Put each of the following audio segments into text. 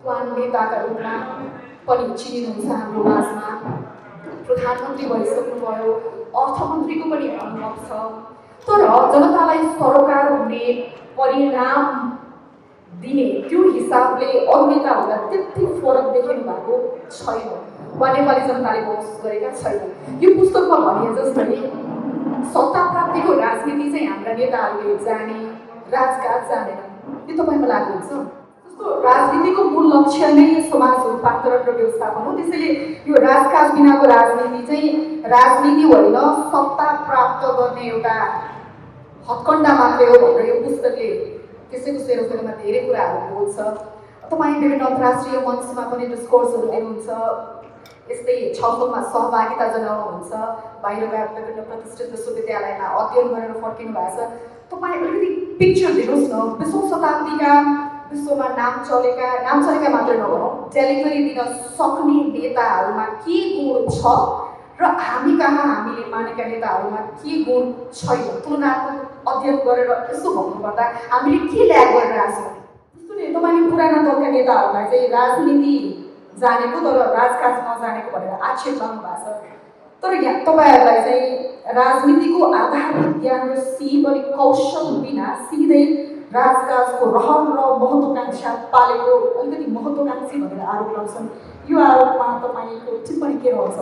विद्वान नेताका रूपमा पनि चिनिनुहुन्छ हाम्रो माझमा। प्रधानमन्त्री भइसक्नुभयो, अर्थमन्त्रीको पनि अनुभव छ। तर जनतालाई सरोकार हुने परिणाम दिने त्यो हिसाबले अरू नेताहरूलाई त्यति फरक देखिनु भएको छैन वा नेपाली जनताले महसुस गरेका छैन। यो पुस्तकमा भनिए जस्तै सत्ता प्राप्तिको राजनीति चाहिँ हाम्रा नेताहरूले जाने, राजकाज जानेनन्। यो तपाईँमा लागु हुन्छ? जस्तो राजनीतिको मूल लक्ष्य नै समाज रूपान्तरण र व्यवस्थापन हो, त्यसैले यो राजकाज बिनाको राजनीति चाहिँ राजनीति होइन, सत्ता प्राप्त गर्ने एउटा हत्कण्डा मात्रै हो भनेर यो पुस्तकले त्यसैको सेरोफेरोमा धेरै कुराहरू बोल्छ। तपाईँ विभिन्न अन्तर्राष्ट्रिय मञ्चमा पनि डिस्कोर्सहरू दिनुहुन्छ, यस्तै छलफलमा सहभागिता जनाउनुहुन्छ, बाहिरका विभिन्न प्रतिष्ठित विश्वविद्यालयमा अध्ययन गरेर फर्किनु भएको छ। तपाईँ अलिकति पिक्चर दिनुहोस् न, 20औं शताब्दीका विश्वमा नाम चलेका मात्रै नभनौँ, डेलिभरी दिन सक्ने नेताहरूमा के गुण छ र हामी कहाँ हामीले मानेका नेताहरूमा के गुण छैन, तुलनात्मक अध्ययन गरेर यसो भन्नुपर्दा हामीले के ल्याग गरिरहेको छौँ। जस्तो नि तपाईँले पुराना दलका नेताहरूलाई चाहिँ राजनीति जानेको तर राजकाज नजानेको भनेर आक्षेप गर्नु भएको छ। तर यहाँ तपाईँहरूलाई चाहिँ राजनीतिको आधारभूत ज्ञान र सिप अनि कौशल बिना सिधै राजकाजको रहर र महत्त्वाकांक्षा पालेको अलिकति महत्त्वाकांक्षी भनेर आरोप लगाउँछन्। यो आरोपमा तपाईँको टिप्पणी के रहन्छ?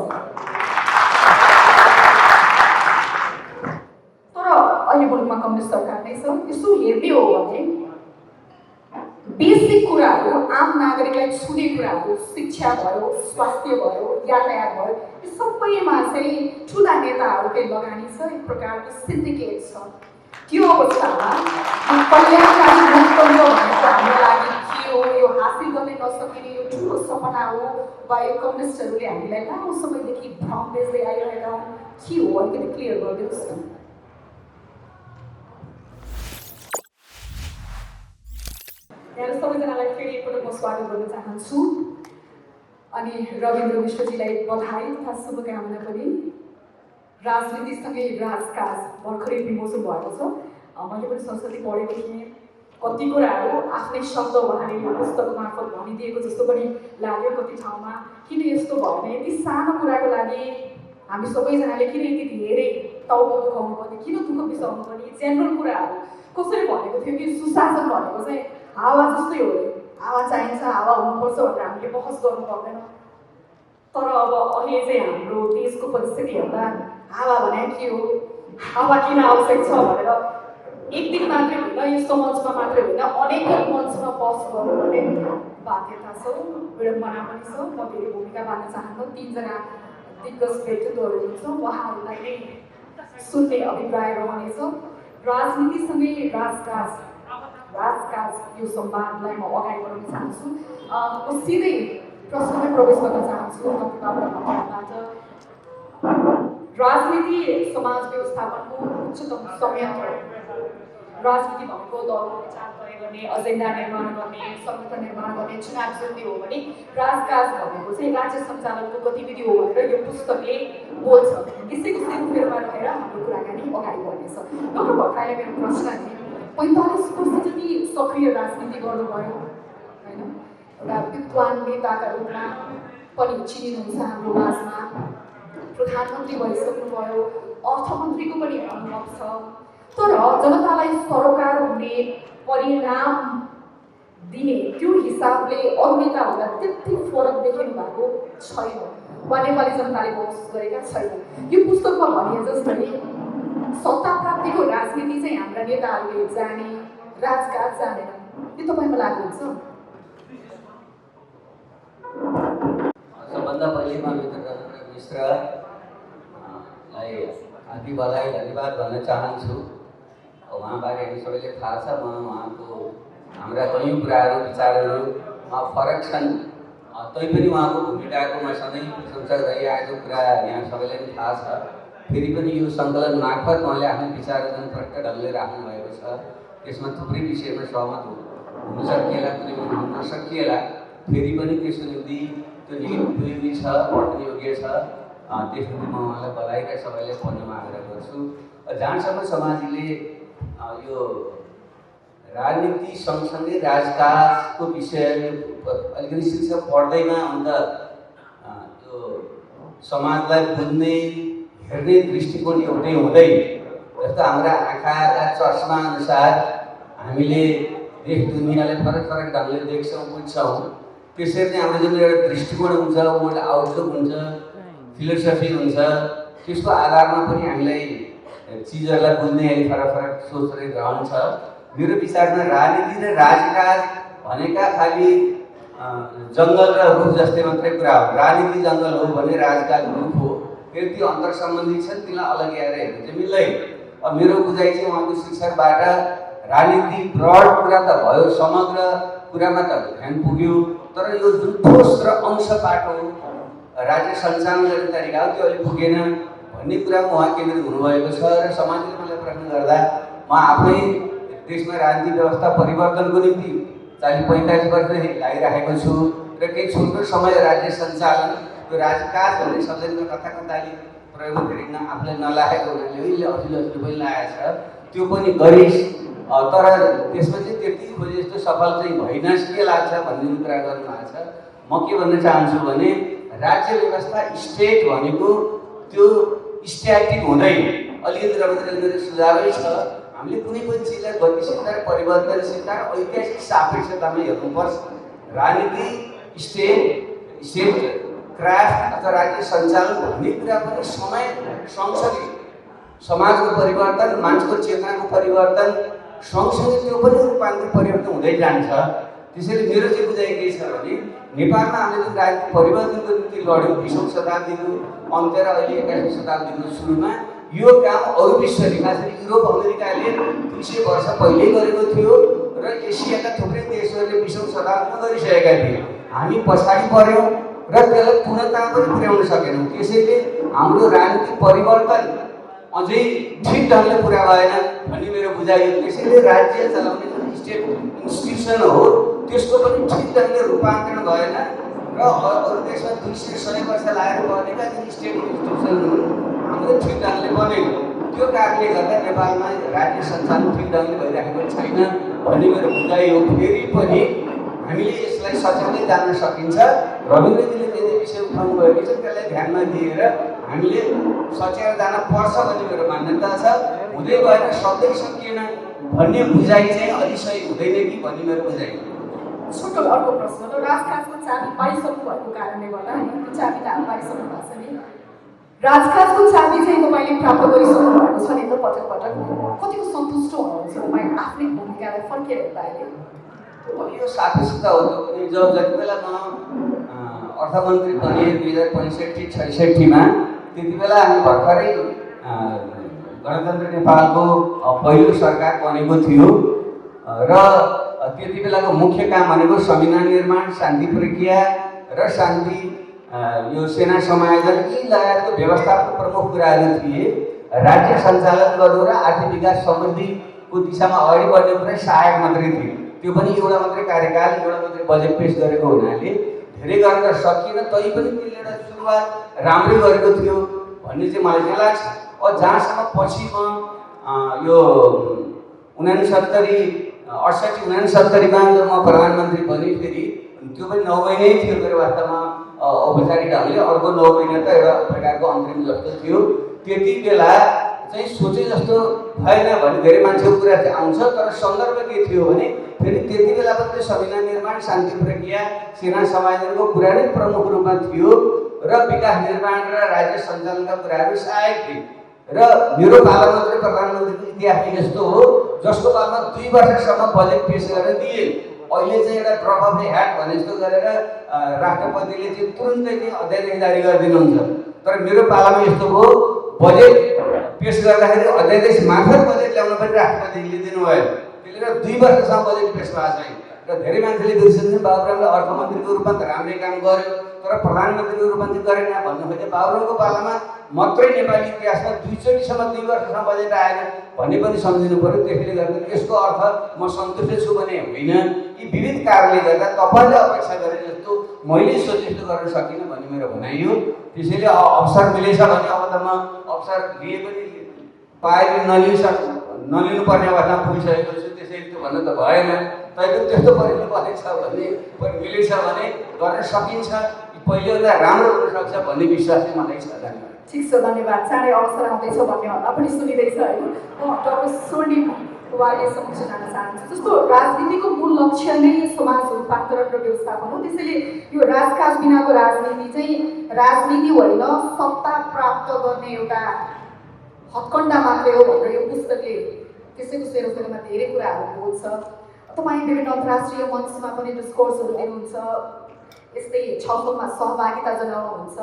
तर अहिले मुलुकमा कम्युनिस्ट सरकार नै छ। यसो हेर्ने हो भने बेसिक कुराहरू, आम नागरिकलाई छुने कुराहरू, शिक्षा भयो, स्वास्थ्य भयो, यातायात भयो, यो सबैमा चाहिँ ठुला नेताहरूकै लगानी छ। एक प्रकारको सिन्डिकेट छ। त्यो अवस्थामा कल्याणकारी लोकतन्त्र भनेको हाम्रो लागि के हो, यो हासिल गर्न नसकिने यो ठुलो सपना हो वा यो कम्युनिस्टहरूले हामीलाई लामो समयदेखि भ्रम बेच्दै आइरहेका हुन्, के हो अलिकति क्लियर गरिदिनुहोस् न। यहाँ सबैजनालाई फेरि एकपटक म स्वागत गर्न चाहन्छु अनि रविन्द्र मिश्रजीलाई बधाई तथा शुभकामना पनि। राजनीतिसँगै राजकाज भर्खरै विमोचन भएको छ। मैले पनि संस्कृति पढेको थिएँ। कति कुराहरू आफ्नै शब्द उहाँले यो पुस्तक मार्फत भनिदिएको जस्तो पनि लाग्यो कति ठाउँमा। किन यस्तो भयो भने यति सानो कुराको लागि हामी सबैजनाले किन यति धेरै टाउको दुखाउनु पर्ने, किन दुःख बिसाउनु पर्ने? जेनरल कुराहरू कसरी भनेको थियो कि सुशासन भनेको चाहिँ हावा जस्तै हो, हावा चाहिन्छ, हावा हुनुपर्छ भनेर हामीले बहस गर्नु पर्दैन। तर अब अहिले चाहिँ हाम्रो देशको परिस्थिति हेर्दा हावा भने के हो, हावा किन आवश्यक छ भनेर एक दिन मात्रै होइन, यस्तो मञ्चमा मात्रै होइन, अनेक मञ्चमा बहस गर्नुपर्ने बाध्यता छ, विडम्बना पनि छ। म धेरै भूमिका बाँध्न चाहन्न। 3 जना दिग्गज व्यक्तित्वहरू हुनुहुन्छ, उहाँहरूलाई नै सुन्ने अभिप्राय रहनेछ। राजनीतिसँगै राजकाज यो संवादलाई म अगाडि बढाउन चाहन्छु। म सिधै प्रश्नमै प्रवेश गर्न चाहन्छु कतिबाट। राजनीति समाज व्यवस्थापनको उच्चतम संयन्त्र हो। राजनीति भनेको दलको विचार तय गर्ने, एजेन्डा निर्माण गर्ने, संगठन निर्माण गर्ने, चुनाव जित्ने हो भने राजकाज भनेको चाहिँ राज्य सञ्चालनको गतिविधि हो भनेर यो पुस्तकले बोल्छ। यसैको सेरोफेरोमा रहेर हाम्रो कुराकानी अगाडि बढ्नेछ। डाक्टर भट्टराईलाई मेरो प्रश्न नि 45 वर्ष जति सक्रिय राजनीति गर्नुभयो होइन, एउटा विद्वान नेताका रूपमा पनि चिनिनुहुन्छ हाम्रो माझमा। प्रधानमन्त्री भइसक्नुभयो, अर्थमन्त्रीको पनि अनुभव छ। तर जनतालाई सरोकार हुने परिणाम दिने त्यो हिसाबले अरू नेताहरूलाई त्यति फरक देखिनु भएको छैन वा नेपाली जनताले महसुस गरेका छैन। यो पुस्तकमा भनिए जस्तै सत्ता प्राप्तिको राजनीति चाहिँ हाम्रा नेताहरूले जाने, राजकाज जानेनन्। यो तपाईँमा लागु हुन्छ? सबभन्दा पहिले म मिश्रलाई हार्दिक बधाई धन्यवाद भन्न चाहन्छु। उहाँबारे हामी सबैले थाहा छ। उहाँको हाम्रा कयौँ कुराहरू विचारहरूमा फरक छन्, तैपनि उहाँको भूमिकाको म सधैँ प्रशंसा गरिआएको कुरा यहाँ सबैलाई पनि थाहा छ। फेरि पनि यो सङ्कलन मार्फत उहाँले आफ्नो विचारहरू प्रष्ट ढङ्गले राख्नुभएको छ। त्यसमा थुप्रै विषयमा सहमत हुन सकिएला, कुनै हुन नसकिएला, फेरि पनि त्यसको निम्ति त्यो उपयोगी छ, पढ्न योग्य छ। त्यसमा म उहाँलाई बधाई र सबैलाई पढ्नमा आग्रह गर्छु। जहाँसम्म समाजले यो राजनीति सँगसँगै राजकाजको विषय अलिकति शिक्षा पढ्दैमा अन्त त्यो समाजलाई बुझ्ने हेर्ने दृष्टिकोण एउटै हुँदै जस्तो हाम्रा आँखाका चस्मा अनुसार हामीले देश दुनियाँलाई फरक फरक ढङ्गले देख्छौँ बुझ्छौँ। त्यसरी नै हाम्रो जुन एउटा दृष्टिकोण हुन्छ, एउटा आउटलुक हुन्छ, फिलोसफी हुन्छ, त्यसको आधारमा पनि हामीलाई चिजहरूलाई बुझ्ने अलिक फरक फरक सोच रहन्छ। मेरो विचारमा राजनीति र राजकाज भनेका खालि जङ्गल र रुख जस्तै मात्रै कुरा हो। राजनीति जङ्गल हो भने राजकाज रुख हो। फेरि त्यो अन्तर सम्बन्धित छन्, तिनलाई अलग ल्याएर हेर्नु चाहिँ मिल्दैन। अब मेरो बुझाइ चाहिँ उहाँको शिक्षकबाट राजनीति ब्रड कुरा त भयो, समग्र कुरामा त ध्यान पुग्यो, तर यो जुन ठोस र अंश पाटो राज्य सञ्चालन गर्ने तरिका हो त्यो अलिक पुगेन भन्ने कुरामा उहाँ केन्द्रित हुनुभएको छ। र समाजले मलाई प्रश्न गर्दा म आफै देशमा राजनीतिक व्यवस्था परिवर्तनको निम्ति 40-45 वर्षदेखि लागिरहेको छु र केही छोटो समय राज्य सञ्चालन त्यो राजकाज भन्ने शब्दले कथा कथाले प्रयोग गरिन आफूलाई नलागेको हुनाले अहिले अघिल्लो पनि लागेको छ, त्यो पनि गरिस्। तर त्यसमा चाहिँ त्यति खोजे जस्तो सफल चाहिँ भइन के लाग्छ भन्ने कुरा गर्नुभएको छ। म के भन्न चाहन्छु भने राज्य व्यवस्था स्टेट भनेको त्यो स्ट्याटिक हुँदैन। अलिकति रविन्द्र सुझावै छ, हामीले कुनै पनि चिजलाई गतिशीलता र परिवर्तनशीलता र ऐतिहासिक सापेक्षतामा हेर्नुपर्छ। राजनीति स्टेट क्राफ्ट अथवा राज्य सञ्चालन भन्ने कुरा पनि समय सँगसँगै समाजको परिवर्तन, मान्छेको चेतनाको परिवर्तन सँगसँगै त्यो पनि रूपान्तरण परिवर्तन हुँदै जान्छ। त्यसैले मेरो चाहिँ बुझाइ के छ भने नेपालमा हामीले जुन राजनीतिक परिवर्तनको निम्ति लड्यौँ 20औं शताब्दीको अन्त्य र अहिले 21औं शताब्दीको सुरुमा, यो काम अरू विश्वले खास गरी युरोप अमेरिकाले 200 वर्ष पहिल्यै गरेको थियो र एसियाका थुप्रै देशहरूले 20औं शताब्दीमा गरिसकेका थिए। हामी पछाडि पर्यौँ र त्यसलाई पूर्णतामा पनि पुर्याउन सकेनौँ। त्यसैले हाम्रो राजनीतिक परिवर्तन अझै ठिक ढङ्गले पुरा भएन भन्ने मेरो बुझाइ हो। त्यसैले राज्य चलाउने जुन स्टेट इन्स्टिट्युसन हो त्यसको पनि ठिक ढङ्गले रूपान्तरण भएन र अरू देशमा 200-100 वर्ष लागेर बनेका जुन स्टेट इन्स्टिट्युसन हुन् हाम्रो ठिक ढङ्गले बनेन। त्यो कारणले गर्दा नेपालमा राज्य सञ्चालन ठिक ढङ्गले भइरहेको छैन भन्ने मेरो बुझाइ हो। फेरि पनि हामीले यसलाई सच्याउँदै जान सकिन्छ। रविन्द्रजीले जे विषय उठाउनु भएको छ त्यसलाई ध्यानमा दिएर हामीले सच्याएर जान पर्छ भन्ने मेरो मान्यता छ। हुँदै गएर सधैँ सकिएन भन्ने बुझाइ चाहिँ अलि सही हुँदैन कि भन्ने मेरो बुझाइ हो। छोटो अर्को प्रश्न हो, राजकाजको चाबी पाइसक्नु भएको कारणले गर्दा त्यो चाबी त पाइसक्नु भएको छ नि, राजकाजको चाबी चाहिँ तपाईँले प्राप्त गरिसक्नु भएको छ नि त पटक पटक, कतिको सन्तुष्ट हुनुहुन्छ तपाईँ आफ्नै भूमिकालाई फर्केर हेर्दा अहिले? अब यो सापेक्षता हो। जब जति बेला म अर्थमन्त्री बने 2065-66मा, त्यति बेला हामी भर्खरै गणतन्त्र नेपालको पहिलो सरकार बनेको थियो र त्यति बेलाको मुख्य काम भनेको संविधान निर्माण, शान्ति प्रक्रिया र शान्ति यो सेना समायोजन यी लगायतको व्यवस्थापन प्रमुख कुराहरू थिए। राज्य सञ्चालन गर्नु र आर्थिक विकास समृद्धिको दिशामा अगाडि बढ्ने कुरा सहायक मात्रै थियो। त्यो पनि एउटा मात्रै कार्यकाल, एउटा मात्रै बजेट पेश गरेको हुनाले धेरै गर्न त सकिएन, तै पनि त्यसले एउटा सुरुवात राम्रै गरेको थियो भन्ने चाहिँ मलाई चाहिँ लाग्छ। जहाँसम्म पछि म यो 69-69मा जब म प्रधानमन्त्री बने, फेरि त्यो पनि 9 महिनै थियो मेरो वास्तवमा औपचारिक ढङ्गले, अर्को 9 महिना त एउटा प्रकारको अन्तरिम जस्तो थियो। त्यति बेला चाहिँ सोचे जस्तो भएन भने धेरै मान्छेको कुरा चाहिँ आउँछ, तर सन्दर्भ के थियो भने फेरि त्यति बेला पनि संविधान निर्माण, शान्ति प्रक्रिया, सेना समायोजनको कुरा नै प्रमुख रूपमा थियो र विकास निर्माण र राज्य सञ्चालनका कुराहरू सहायक थिए। र मेरो पालामा चाहिँ प्रधानमन्त्रीको इतिहास यस्तो हो जसको पालामा 2 वर्षसम्म बजेट पेश गरेर दिए। अहिले चाहिँ एउटा ड्रप अफ द ह्याट भने जस्तो गरेर राष्ट्रपतिले चाहिँ तुरुन्तै चाहिँ अध्यादेश जारी गरिदिनुहुन्छ। तर मेरो पालामा यस्तो हो, बजेट पेश गर्दाखेरि अध्यादेश मार्फत बजेट ल्याउन पनि राष्ट्रपतिले दिनुभयो। त्यसले गर्दा 2 वर्षसम्म बजेट पेश भएको छैन र धेरै मान्छेले बिर्सिन्छन् बाबुरामले अर्थमन्त्रीको रूपमा त राम्रै काम गर्यो तर प्रधानमन्त्रीको रूपमा चाहिँ गरेन भन्नु खोजे। बाबुरामको पालामा मात्रै नेपाली इतिहासमा 2 चोटिसम्म 2 वर्षसम्म बजेट आएन भन्ने पनि सम्झिनु पर्यो। त्यसले गर्दा यसको अर्थ म सन्तुष्ट छु भने होइन, यी विविध कारणले गर्दा तपाईँले अपेक्षा गरे जस्तो मैले सोचे जस्तो गर्न सकिनँ भन्ने मेरो भनाइ हो। त्यसैले अवसर मिलेछ भने अब त म अवसर लिए पनि पाए नलिए नलिनुपर्ने अवस्थामा पुगिसकेको छु, त्यसैले त्यो भन्नु त भएन। तैपनि त्यस्तो परिनु परेको छ भने मिलेछ भने गर्न सकिन्छ, पहिलोभन्दा राम्रो हुनसक्छ भन्ने विश्वास चाहिँ मलाई छ। धन्यवाद। ठिक छ, धन्यवाद। चाँडै अवसर आउँदैछ भन्ने हल्ला पनि सुनिँदैछ होइन। म डक्टर स्वर्णिम वारले समक्ष जान चाहन्छु। जस्तो राजनीतिको मूल लक्ष्य नै समाज रूपान्तरण र व्यवस्थापन हो, त्यसैले यो राजकाज बिनाको राजनीति चाहिँ राजनीति होइन, सत्ता प्राप्त गर्ने एउटा हत्कण्डा मात्रै हो भनेर यो पुस्तकले त्यसैको सेरोफेरोमा धेरै कुराहरू बोल्छ। तपाईँ विभिन्न अन्तर्राष्ट्रिय मञ्चमा पनि डिस्कोर्सहरू दिनुहुन्छ, यस्तै छलफलमा सहभागिता जनाउनुहुन्छ,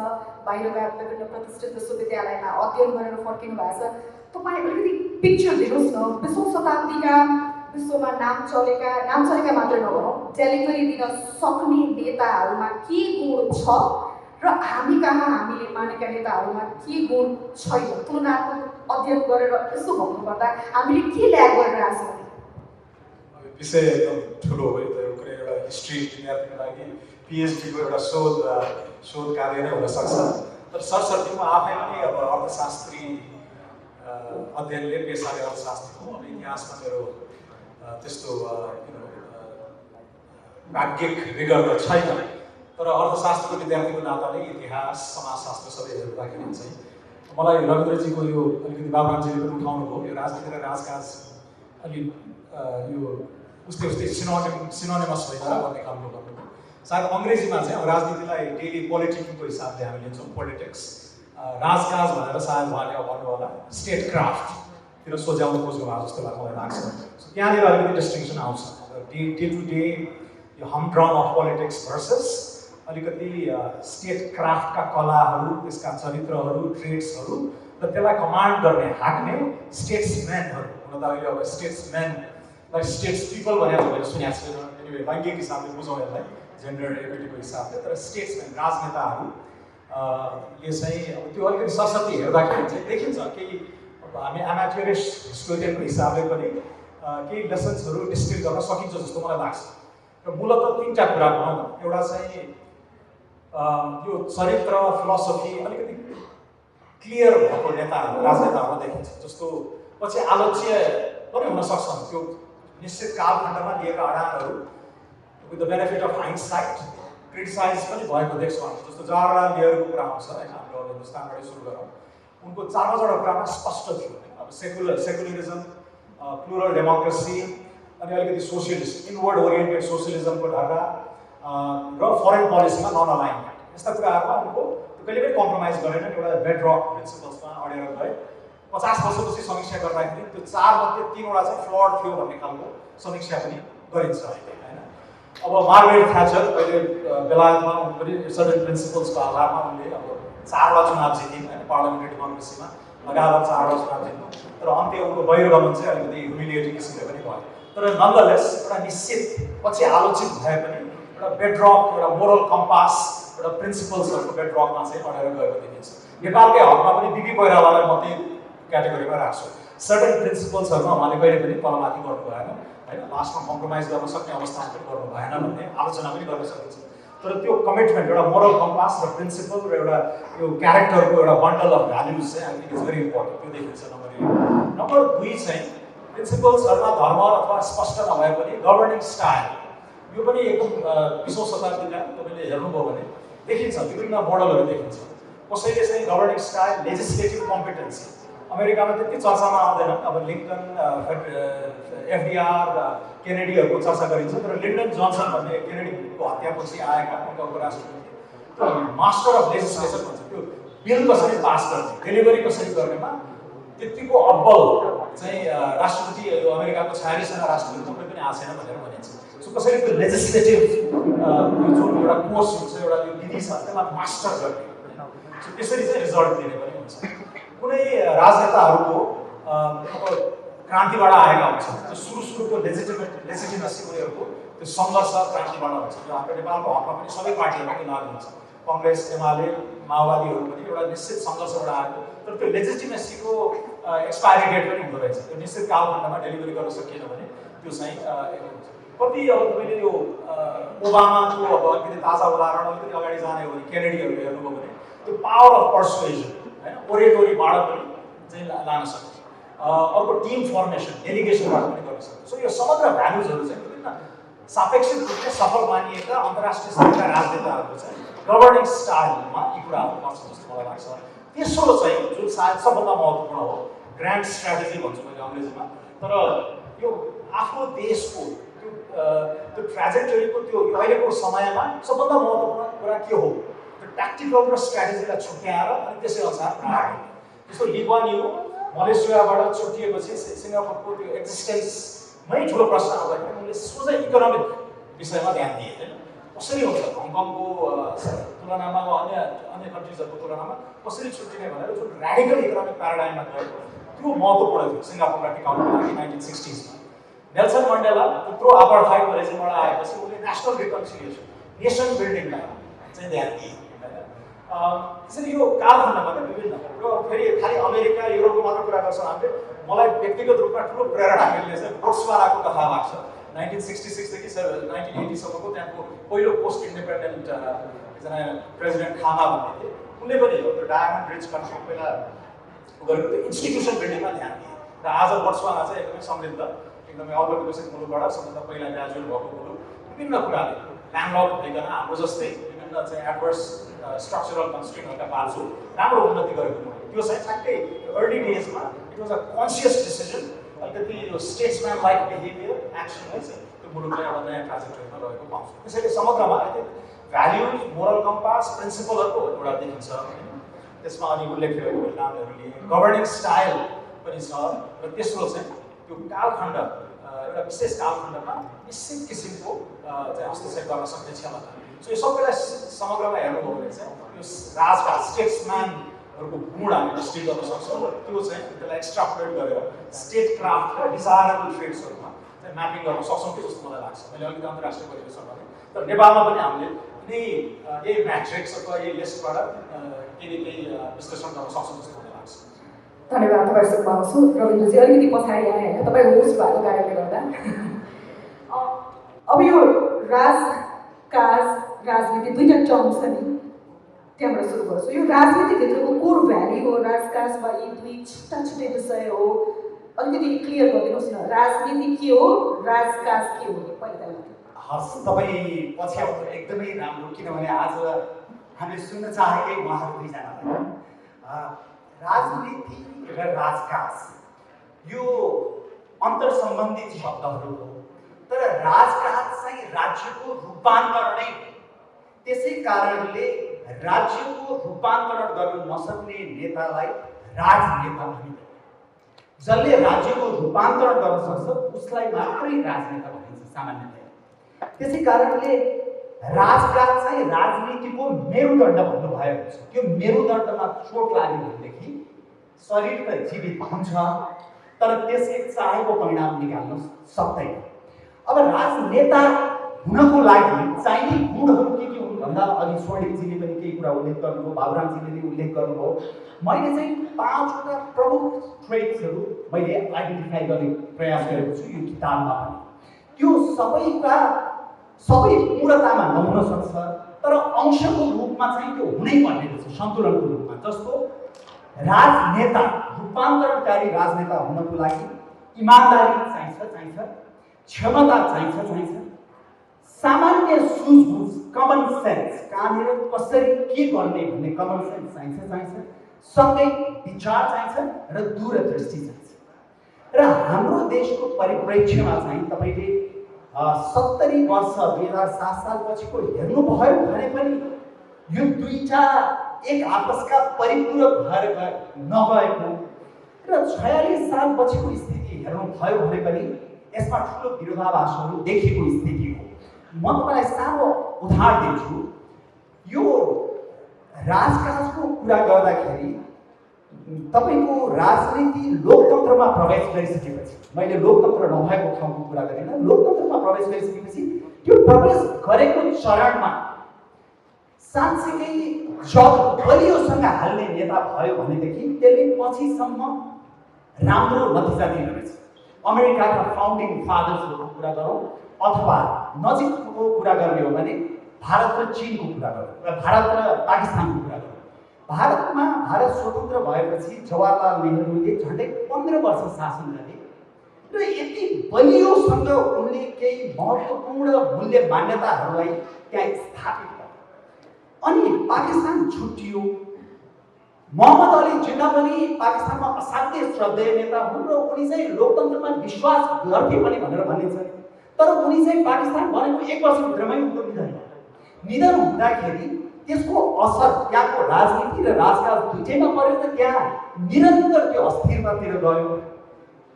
बाहिरका विभिन्न प्रतिष्ठित विश्वविद्यालयमा अध्ययन गरेर फर्किनु भएको छ। तपाईँ अलिकति पिक्चर दिनुहोस् न, 20औं शताब्दीका विश्वमा नाम चलेका मात्रै नभनौँ, डेलिभरी दिन सक्ने नेताहरूमा के गुण छ र हामी कहाँ हामीले मानेका नेताहरूमा के गुण छैन, तुलनात्मक अध्ययन गरेर यसो भन्नुपर्दा हामीले के ल्याग गरिरहेको छौँ? विषय एकदम ठुलो हो। यो कुनै एउटा हिस्ट्री विद्यार्थीको लागि पिएचडीको एउटा शोध कार्य नै हुनसक्छ। तर सरसर्ती म आफै पनि अब अर्थशास्त्री अध्ययनले पेसाले अर्थशास्त्री हो। अब इतिहासमा मेरो त्यस्तो भाग्यिक विगत त छैन, तर अर्थशास्त्रको विद्यार्थीको नाताले इतिहास समाजशास्त्र सबै हेर्दाखेरि चाहिँ मलाई रविन्द्रजीको यो अलिकति बाबुरामजीले पनि उठाउनु भयो, यो राजनीति र राजकाज अलि यो उस्तै सिनोनिमस होइन भन्ने खालको भन्नुभयो। सायद अङ्ग्रेजीमा चाहिँ अब राजनीतिलाई डेली पोलिटिक्सको हिसाबले हामी लिन्छौँ, पोलिटिक्स। राजकाज भनेर सायद उहाँले अब भन्नु होला स्टेट क्राफ्टतिर सोझ्याउनु खोज्नु भएको जस्तो मलाई लाग्छ। त्यहाँनिर अलिकति डिस्टिङसन आउँछ, डे टु डे यो हमड्रम अफ पोलिटिक्स भर्सेस अलिकति स्टेट क्राफ्टका कलाहरू, त्यसका चरित्रहरू, ट्रेड्सहरू र त्यसलाई कमान्ड गर्ने हाँक्ने स्टेट्सम्यानहरू। हुन त अहिले अब स्टेट्सम्यानलाई स्टेट्स पिपल भनेर मैले सुनेको छैन, एनिवे लैङ्गिक हिसाबले बुझौँ यसलाई, जेन्डर इक्विटीको हिसाबले। तर स्टेट्सम्यान राजनेताहरू ले चाहिँ अब त्यो अलिकति सरस्वती हेर्दाखेरि चाहिँ देखिन्छ केही अब हामी एमाट्योरिस हिस्टोरियनको हिसाबले पनि केही लेसन्सहरू डिस्टिल गर्न सकिन्छ जस्तो मलाई लाग्छ। र मूलतः तिनवटा कुरा भनौँ न, एउटा चाहिँ यो चरित्र फिलोसफी अलिकति क्लियर भएको नेताहरू राजनेताहरूमा देखिन्छ। जस्तो पछि आलोच्य पनि हुन सक्छन्, त्यो निश्चित कालखण्डमा लिएका अडानहरू with the benefit of hindsight criticise पनि भएको देख्छौँ। जस्तो जवाहरलाल नेहरूको कुरा आउँछ होइन, हाम्रो हिन्दुस्तानबाटै सुरु गरौँ। उनको 4-5वटा कुरामा स्पष्ट थियो। अब सेकुलरिजम, प्लुरल डेमोक्रेसी, अनि अलिकति सोसियलिस्ट, इनवर्ड ओरिएन्टेड सोसियलिजमको ढाका र फरेन पोलिसीमा नन अलाइनमेन्ट, यस्ता कुराहरूमा उनको कहिले पनि कम्प्रोमाइज गरेन। एउटा बेडरक प्रिन्सिपल्समा अडेर गए। 50 वर्षपछि समीक्षा गर्दाखेरि त्यो 4मध्ये 3वटा चाहिँ फ्लड थियो भन्ने खालको समीक्षा पनि गरिन्छ होइन। अब मार्गरेट थ्याचर अहिले बेलायतमा पनि सर्टेन प्रिन्सिपल्सको आधारमा उनले अब 4वटा चुनाव जितिन् होइन, पार्लियामेन्ट्री डेमोक्रेसीमा लगातार 4वटा चुनाव जित्नु। तर अन्त्य उनको बहिर्गमन चाहिँ अलिकति ह्युमिलिएटिङ किसिमले पनि भयो। तर नन्डलेस एउटा निश्चित पछि आलोचित भए पनि एउटा बेडरक, एउटा मोरल कम्पास, एउटा प्रिन्सिपल्सहरूको बेडरकमा चाहिँ अडेर गएको देखिन्छ। नेपालकै हकमा पनि बिपी कोइरालालाई म त्यही क्याटेगोरीमा राख्छु। सर्टेन प्रिन्सिपल्सहरूमा उहाँले कहिले पनि तलमाथि गर्नु भएन होइन, लास्टमा कम्प्रोमाइज गर्न सक्ने अवस्थामा पनि गर्नु भएन भन्ने आलोचना पनि गर्न सकिन्छ। तर त्यो कमिटमेन्ट, एउटा मोरल कम्पास र प्रिन्सिपल र एउटा यो क्यारेक्टरको एउटा बन्डल अफ भ्याल्युज चाहिँ I think is very important, त्यो देखिन्छ नम्बर 1। नम्बर 2 चाहिँ प्रिन्सिपल्सहरूमा धर्म अथवा स्पष्ट नभए पनि गभर्निङ स्टाइल, यो पनि एकदम 20औं शताब्दीका तपाईँले हेर्नुभयो भने देखिन्छ, विभिन्न मोडलहरू देखिन्छ। कसैले चाहिँ गभर्निङ स्टाइल, लेजिस्लेटिभ कम्पिटेन्सी, अमेरिकामा त्यति चर्चामा आउँदैन। अब लिङ्कन, एफडीआर, केनेडीहरूको चर्चा गरिन्छ, तर लिन्डन जोन्सन भन्ने केनेडीको हत्यापछि आएका उनका उपराष्ट्रपति त्यो मास्टर अफ लेजिस्लेसन भन्छ, त्यो बिल कसरी पास गर्ने, डेलिभरी कसरी गर्नेमा त्यतिको अब्बल चाहिँ राष्ट्रपति अमेरिकाको 46जना राष्ट्रपति कुनै पनि आएको छैन भनेर भनिन्छ। सो कसरी त्यो लेजिस्लेटिभ जुन एउटा कोर्स हुन्छ, एउटा यो विधि छ, त्यसलाई मास्टर गर्ने, सो त्यसरी चाहिँ रिजल्ट दिने पनि हुन्छ। कुनै राजनेताहरूको अब क्रान्तिबाट आएका हुन्छन्, त्यो सुरुको लेजिटिमेसी उनीहरूको त्यो सङ्घर्ष क्रान्तिबाट हुन्छ। जो हाम्रो नेपालको हकमा पनि सबै पार्टीहरूको लागु हुन्छ, कङ्ग्रेस, एमाले, माओवादीहरू पनि एउटा निश्चित सङ्घर्षबाट आएको, तर त्यो लेजिटिमेसीको एक्सपायरी डेट पनि हुँदो रहेछ। त्यो निश्चित कालखण्डमा डेलिभरी गर्न सकिएन भने त्यो चाहिँ कति अब तपाईँले यो ओबामाको अब अलिकति ताजा उदाहरण अलिकति अगाडि जाने हो भने केनेडीहरू हेर्नुभयो भने त्यो पावर अफ पर्सुएसन होइन, ओरेटोरीबाट पनि चाहिँ लान सक्छ। अर्को टिम फर्मेसन डेलिगेसनबाट पनि गर्न सक्छ। सो यो समग्र भ्यालुजहरू चाहिँ विभिन्न सापेक्षिक रूपले सफल मानिएका अन्तर्राष्ट्रिय स्तरका राजनेताहरूको चाहिँ गभर्निङ स्टाइलमा यी कुराहरू पर्छ जस्तो मलाई लाग्छ। तेस्रो चाहिँ जुन सायद सबभन्दा महत्त्वपूर्ण हो, ग्रान्ड स्ट्राटेजी भन्छु मैले अङ्ग्रेजीमा, तर यो आफ्नो देशको त्यो ट्रेजेक्टरीको त्यो अहिलेको समयमा सबभन्दा महत्त्वपूर्ण कुरा के हो, त्यो ट्याक्टिकल र स्ट्राटेजीलाई छुट्याएर अनि त्यसै अनुसार प्रहार। जस्तो ली कुआन यू मलेसियाबाट छुट्टिएपछि सिङ्गापुरको त्यो एक्जिस्टेन्समै ठुलो प्रश्न आउँदाखेरि उनले सोझै इकोनोमिक विषयमा ध्यान दिए होइन। कसरी हुन्छ हङकङको तुलनामा वा अन्य कन्ट्रिजहरूको तुलनामा कसरी छुट्टिने भनेर जुन ऱ्याडिकल इकोनोमिक प्याराडाइममा गयो त्यो महत्त्वपूर्ण थियो सिङ्गापुरलाई टिकाउनुको लागि 1960s मा। नेल्सन मण्डेला त्यत्रो अपार्थाइडको रेजिमबाट आएपछि उनले नेसनल रिकन्सिलिएसन नेसन बिल्डिङलाई चाहिँ ध्यान दिए होइन। त्यसरी यो कालखण्डमा त विभिन्न र फेरि खालि अमेरिका युरोपको मात्र कुरा गर्छौँ हामीले, मलाई व्यक्तिगत रूपमा ठुलो प्रेरणा मिल्ने चाहिँ बोट्सवानाको कथा लाग्छ। 1966 देखि 1980 सम्मको त्यहाँको पहिलो पोस्ट इन्डिपेन्डेन्ट एकजना प्रेसिडेन्ट खामा भन्ने थिए, उनले पनि त्यो डायमन्ड रिच कन्ट्री पहिला गरेको त्यो इन्स्टिट्युसन बिल्डिङमा ध्यान दिए र आज बोट्सवाना चाहिँ एकदमै समृद्ध, एकदमै अल्पविकसित मुलुकबाट सबभन्दा पहिला ग्रेजुएट भएको मुलुक विभिन्न कुराले ल्यान्डलक भइकन हाम्रो जस्तै विभिन्न चाहिँ एडभर्स स्ट्रक्चरल कन्स्ट्रेन्टहरूका बावजुद राम्रो उन्नति गरेको मुलुक। त्यो चाहिँ ठ्याक्कै अर्ली डेजमा it was a conscious decision, अलिकति यो स्टेट्सम्यान लाइक बिहेभियर एक्सनले चाहिँ त्यो मुलुकलाई एउटा नयाँ ट्राजेक्टरीमा लगेको पाउँछ। त्यसैले समग्रमा I think values, moral compass, प्रिन्सिपलहरूको एउटा देखिन्छ। त्यसमा अनि उल्लेख गरेको नामहरू लिए गभर्निङ स्टाइल पनि छ र तेस्रो चाहिँ त्यो कालखण्ड एउटा विशेष कालखण्डमा निश्चित किसिमको चाहिँ हस्तक्षेप गर्न सक्ने क्षमता। सो यो सबैलाई समग्रमा हेर्नु हो भने चाहिँ यो राजका स्टेट्सम्यानहरूको गुण हामीले स्टिल गर्न सक्छौँ र त्यो चाहिँ त्यसलाई एक्स्ट्रापोलेट गरेर स्टेट क्राफ्ट र डिजायरेबल ट्रेड्सहरूमा चाहिँ म्यापिङ गर्न सक्छौँ कि जस्तो मलाई लाग्छ। मैले अलिकति अन्तर्राष्ट्रिय परिवेशमा भने तर नेपालमा पनि हामीले यही म्याट्रिक्स अथवा यही लिस्टबाट केही विश्लेषण गर्न सक्छौँ जस्तो मलाई लाग्छ। धन्यवाद तपाईँसँग आउँछु। रविन्द्रजी अलिकति पछाडि आए होइन, तपाईँ होस्ट भएको कारणले गर्दा। अब यो राजकाज राजनीति दुईवटा टर्म छ नि, त्यहाँबाट सुरु गर्छु। यो राजनीतिभित्रको कोर भ्याल्यु हो राजकाज वा यी दुई छुट्टा छुट्टै विषय हो, अलिकति क्लियर गरिदिनुहोस् न। राजनीति के हो, राजकाज के हो? पहिला हस्, तपाईँ पछि आउनु एकदमै राम्रो, किनभने आज हामीले सुन्न चाहेकै उहाँहरू दुईजनालाई राजनीति र राजकाज यो अन्तर सम्बन्धित शब्दहरू हो, तर राजकाज चाहिँ राज्यको रूपान्तरणै हो। त्यसै कारणले राज्यको रूपान्तरण गर्न नसक्ने नेतालाई राजनेता भनिन्छ। जसले राज्यको रूपान्तरण गर्न सक्छ उसलाई मात्रै राजनेता भनिन्छ सामान्यतया। त्यसै कारणले राजकाज चाहिँ राजनीतिको मेरुदण्ड भन्नुभयो हुन्छ। त्यो मेरुदण्डमा चोट लाग्यो भनेदेखि शरीर त जीवित हुन्छ तर त्यसले चाहेको परिणाम निकाल्न सक्दैन। अब राजनेता हुनको लागि चाहिने गुणहरू के हुन् भन्दा अघि स्वर्णिमजीले पनि केही कुरा उल्लेख गर्नुभयो, बाबुरामजीले पनि उल्लेख गर्नुभयो। मैले चाहिँ 5वटा प्रमुख ट्रेट्सहरू मैले आइडेन्टिफाई गर्ने प्रयास गरेको छु यो किताबमा पनि। त्यो सबै पूर्णतामा नहुन सक्छ तर अंशको रूपमा चाहिँ त्यो हुनै पर्ने रहेछ, सन्तुलनको रूपमा। जस्तो राजनेता, रूपान्तरणकारी राजनेता हुनको लागि इमान्दारी चाहिन्छ, क्षमता चाहिन्छ, सामान्य सुझबुझ, कमन सेन्स, कहाँनिर कसरी के गर्ने भन्ने कमन सेन्स चाहिन्छ, सँगै विचार चाहिन्छ र दूरदृष्टि चाहिन्छ। र हाम्रो देशको परिप्रेक्ष्यमा चाहिँ तपाईँले 70 वर्ष 2007 सालपछिको हेर्नुभयो भने पनि यो दुईटा एक आपसका परिपूरक भएर नगएको र 46 सालपछिको स्थिति हेर्नुभयो भने पनि यसमा ठुलो विरोधाभासहरू देखिएको स्थिति हो। म तपाईँलाई सानो उदाहरण दिन्छु। यो राजकाजको कुरा गर्दाखेरि तपाईँको राजनीति लोकतन्त्रमा प्रवेश गरिसकेपछि, मैले लोकतन्त्र नभएको ठाउँको कुरा गरेन, लोकतन्त्रमा प्रवेश गरिसकेपछि त्यो प्रवेश गरेको चरणमा साँच्चै जब बलियोसँग हाल्ने नेता भयो भनेदेखि त्यसले पछिसम्म राम्रो नतिजा दिने रहेछ। अमेरिकाका फाउन्डिङ फादर्सहरूको कुरा गरौँ अथवा नजिकको कुरा गर्ने हो भने भारत र चीनको कुरा गरौँ र भारत र पाकिस्तानको कुरा गरौँ। भारतमा भारत स्वतन्त्र भएपछि जवाहरलाल नेहरूले झन्डै 15 वर्ष शासन गरे र यति बलियोसँग उनले केही महत्त्वपूर्ण मूल्य मान्यताहरूलाई त्यहाँ स्थापित गरे। अनि पाकिस्तान छुट्टियो। मोहम्मद अली जिन्ना पनि पाकिस्तानमा असाध्य श्रद्धेय नेता हुन् र उनी चाहिँ लोकतन्त्रमा विश्वास गर्थे पनि भनेर भनिन्छ। तर उनी चाहिँ पाकिस्तान बनेको 1 वर्षभित्रमै उनको निधन हुँदाखेरि त्यसको असर त्यहाँको राजनीति र राजकाज दुईटैमा पर्यो र त्यहाँ निरन्तर त्यो अस्थिरतातिर गयो।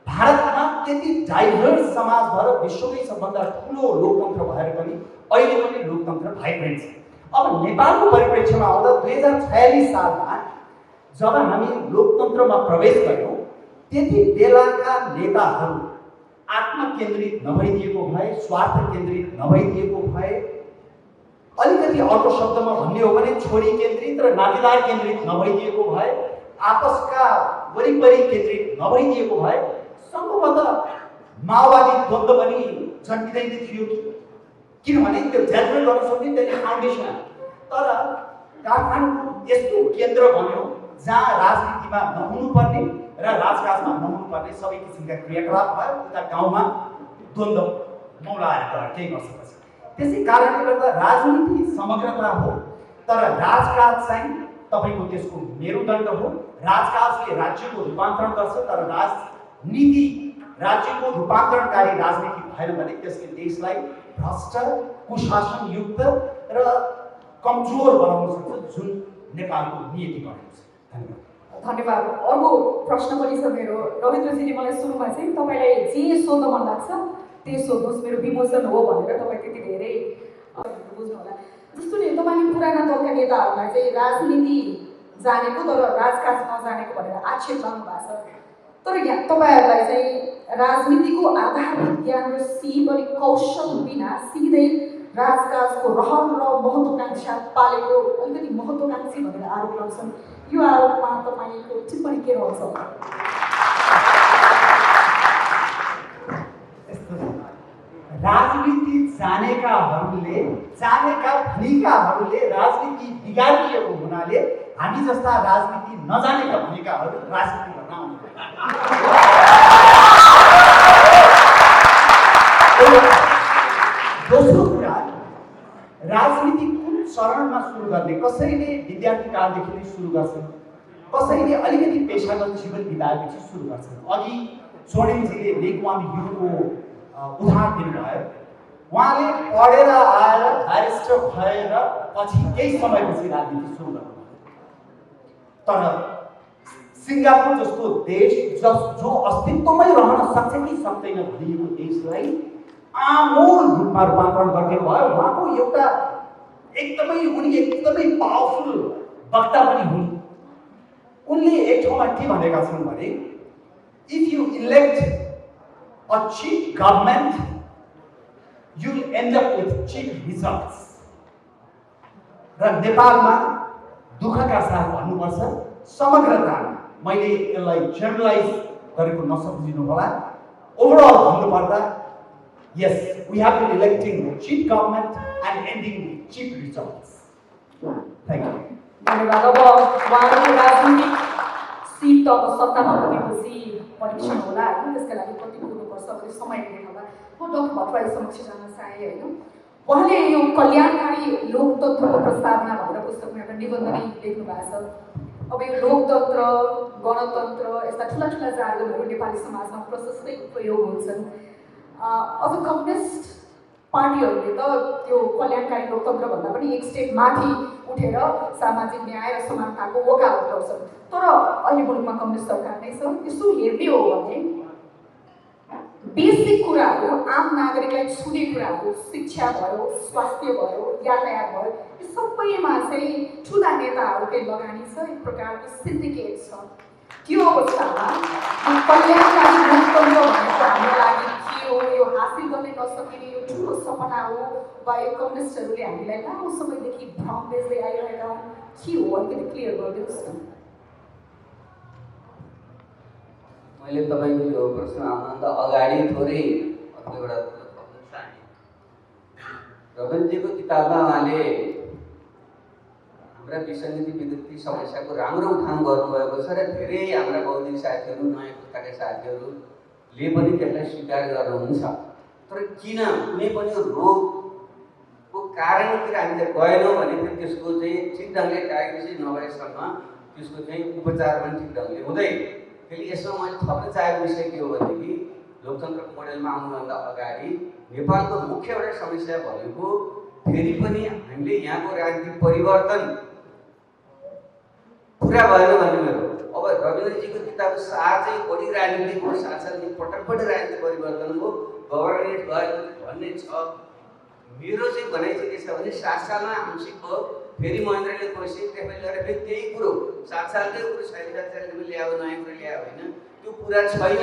भारतमा त्यति डाइभर्स समाज भएर विश्वकै सबभन्दा ठुलो लोकतन्त्र भएर पनि अहिले पनि लोकतन्त्र भाइब्रेन्ट छ। अब नेपालको परिप्रेक्ष्यमा आउँदा 2046 सालमा जब हामी लोकतन्त्रमा प्रवेश गर्यौँ त्यति बेलाका नेताहरू आत्मकेन्द्रित नभइदिएको भए, स्वार्थ केन्द्रित नभइदिएको भए, अलिकति अर्को शब्दमा भन्ने हो भने छोरी केन्द्रित र नातेदार केन्द्रित नभइदिएको भए, आपसका वरिपरि केन्द्रित नभइदिएको भए सम्भवतः माओवादी द्वन्द्व पनि जन्मिँदैन थियो किनभने त्यो जेनरल गर्न सक्ने त्यसले फाउन्डेसन। तर काठमाडौँ यस्तो केन्द्र बन्यो जहाँ राजनीतिमा नहुनुपर्ने र राजकाजमा नहुनुपर्ने सबै किसिमका क्रियाकलाप भयो। उता गाउँमा द्वन्द्व मौलाएर गएर केही वर्षपछि त्यसै कारणले गर्दा राजनीति समग्रता हो तर राजकाज चाहिँ तपाईँको त्यसको मेरुदण्ड हो। राजकाजले राज्यको रूपान्तरण गर्छ तर राजनीति राज्यको रूपान्तरणकारी राजनीति भएन भने त्यसले देशलाई भ्रष्ट, कुशासनयुक्त र कमजोर बनाउन सक्छ, जुन नेपालको नियति बनाउँछ। धन्यवाद। अर्को प्रश्न पनि छ मेरो। रविन्द्रजीले मलाई सुरुमा चाहिँ तपाईँलाई जे सोध्न मन लाग्छ त्यही सोध्नुहोस्, मेरो विमोचन हो भनेर तपाईँ त्यति धेरै बुझ्नु होला। जस्तो नि तपाईँले पुराना दलका नेताहरूलाई चाहिँ राजनीति जानेको तर राजकाज नजानेको भनेर आक्षेप गर्नु भएको छ। तर यहाँ तपाईँहरूलाई चाहिँ राजनीतिको आधारभूत ज्ञान र सिप अनि कौशल बिना सिधै राजकाजको रहर र महत्त्वाकांक्षा पालेको अलिकति महत्त्वाकांक्षी भनेर आरोप लगाउँछन्। यो आरोपमा तपाईँको टिप्पणी के रहन्छ? राजनीति जानेकाहरूले राजनीति बिगाडिएको हुनाले हामी जस्ता राजनीति नजानेका भनेकाहरू राजनीति गर्न आउँदैन। दोस्रो कुरा, राजनीति कुन चरणमा सुरु गर्ने? कसैले विद्यार्थी कालदेखि नै सुरु गर्छन्, कसैले अलिकति पेसागत जीवन बिताएपछि सुरु गर्छन्। अघि स्वर्णिमजीले लेक वान युको उदाहरण दिनुभयो। उहाँले पढेर आएर ब्यारिस्टर भएर पछि केही समयपछि राजनीति सुरु गर्नुभयो। तर सिङ्गापुर जस्तो देश जो अस्तित्वमै रहन सक्छ कि सक्दैन भनिएको देशलाई आमूल रूपमा रूपान्तरण गरिदिनु भयो। उहाँको उनी एकदमै पावरफुल वक्ता पनि हुन्। उनले एक ठाउँमा के भनेका छन् भने if you elect a cheap government, you'll end up with cheap results. र नेपालमा दुःखका साथ भन्नुपर्छ, समग्रतामा मैले यसलाई जेनरलाइज गरेको नसम्झिनु होला। ओभरअल भन्नुपर्दा yes, we have been electing cheap government and ending with cheap results. Thank you. धन्यवाद। अब उहाँको राजनीतिक सिट त सत्तामा पुगेपछि परीक्षण होला होइन, त्यसका लागि कति पुग्नुपर्छ भने समय लिने होला। म डक्टर भट्टराई समक्ष जान चाहेँ होइन। उहाँले यो कल्याणकारी लोकतन्त्रको प्रस्तावना भनेर पुस्तकमा एउटा निबन्ध नै लेख्नु भएको छ। अब यो लोकतन्त्र, गणतन्त्र यस्ता ठुला ठुला जार्गनहरू नेपाली समाजमा प्रशस्तै प्रयोग हुन्छन्। अब कम्युनिस्ट पार्टीहरूले त त्यो कल्याणकारी लोकतन्त्र भन्दा पनि एक स्टेप माथि उठेर सामाजिक न्याय र समानताको वकालत गर्छन्। तर अहिले मुलुकमा कम्युनिस्ट सरकार नै छ। यसो हेर्ने हो भने बेसिक कुराहरू, आम नागरिकलाई छुने कुराहरू, शिक्षा भयो, स्वास्थ्य भयो, यातायात भयो, यो सबैमा चाहिँ ठुला नेताहरूकै लगानी छ। एक प्रकारको सिन्डिकेट छ। त्यो अवस्थामा कल्याणकारी लोकतन्त्र भनेको हाम्रो लागि के हो, यो हासिल गर्न नसकिने यो ठुलो सपना हो वा यो कम्युनिस्टहरूले हामीलाई लामो समयदेखि भ्रम बेच्दै आइरहेका हुन्, के हो अलिकति क्लियर गरिदिनुहोस् न। मैले तपाईँको यो प्रश्न आउनुभन्दा अगाडि थोरै अर्को एउटा रविन्द्रजीको किताबमा उहाँले हाम्रा विसङ्गति विकृति समस्याको राम्रो उठान गर्नुभएको छ र धेरै हाम्रा बौद्धिक साथीहरू नयाँ पुस्ताका साथीहरूले पनि त्यसलाई स्वीकार गर्नुहुन्छ। तर किन कुनै पनि रोगको कारणतिर हामीले गएनौँ भने फेरि त्यसको चाहिँ ठिक ढङ्गले डायग्नोसिस नभएसम्म त्यसको चाहिँ उपचार पनि ठिक ढङ्गले हुँदैन। फेरि यसमा मैले थप्न चाहेको विषय के हो भनेदेखि लोकतन्त्रको मोडेलमा आउनुभन्दा अगाडि नेपालको मुख्य एउटा समस्या भनेको फेरि पनि हामीले यहाँको राजनीतिक परिवर्तन पुरा भएन भन्ने मेरो। अब रविन्द्रजीको किताबको सार चाहिँ बढी राजनीतिक हो, साथसाथै पटक राजनीतिक परिवर्तन हो, गभर्नेन्स गएको भन्ने छ। मेरो चाहिँ भनाइ चाहिँ के छ भने 7 सालमा आंशिक भयो, फेरि महेन्द्रले कोसी त्यसले गरेर फेरि त्यही कुरो 7 सालकै कुरो शैलजाचार्यले ल्यायो, नयाँ कुरो ल्यायो होइन, त्यो पुरा छैन।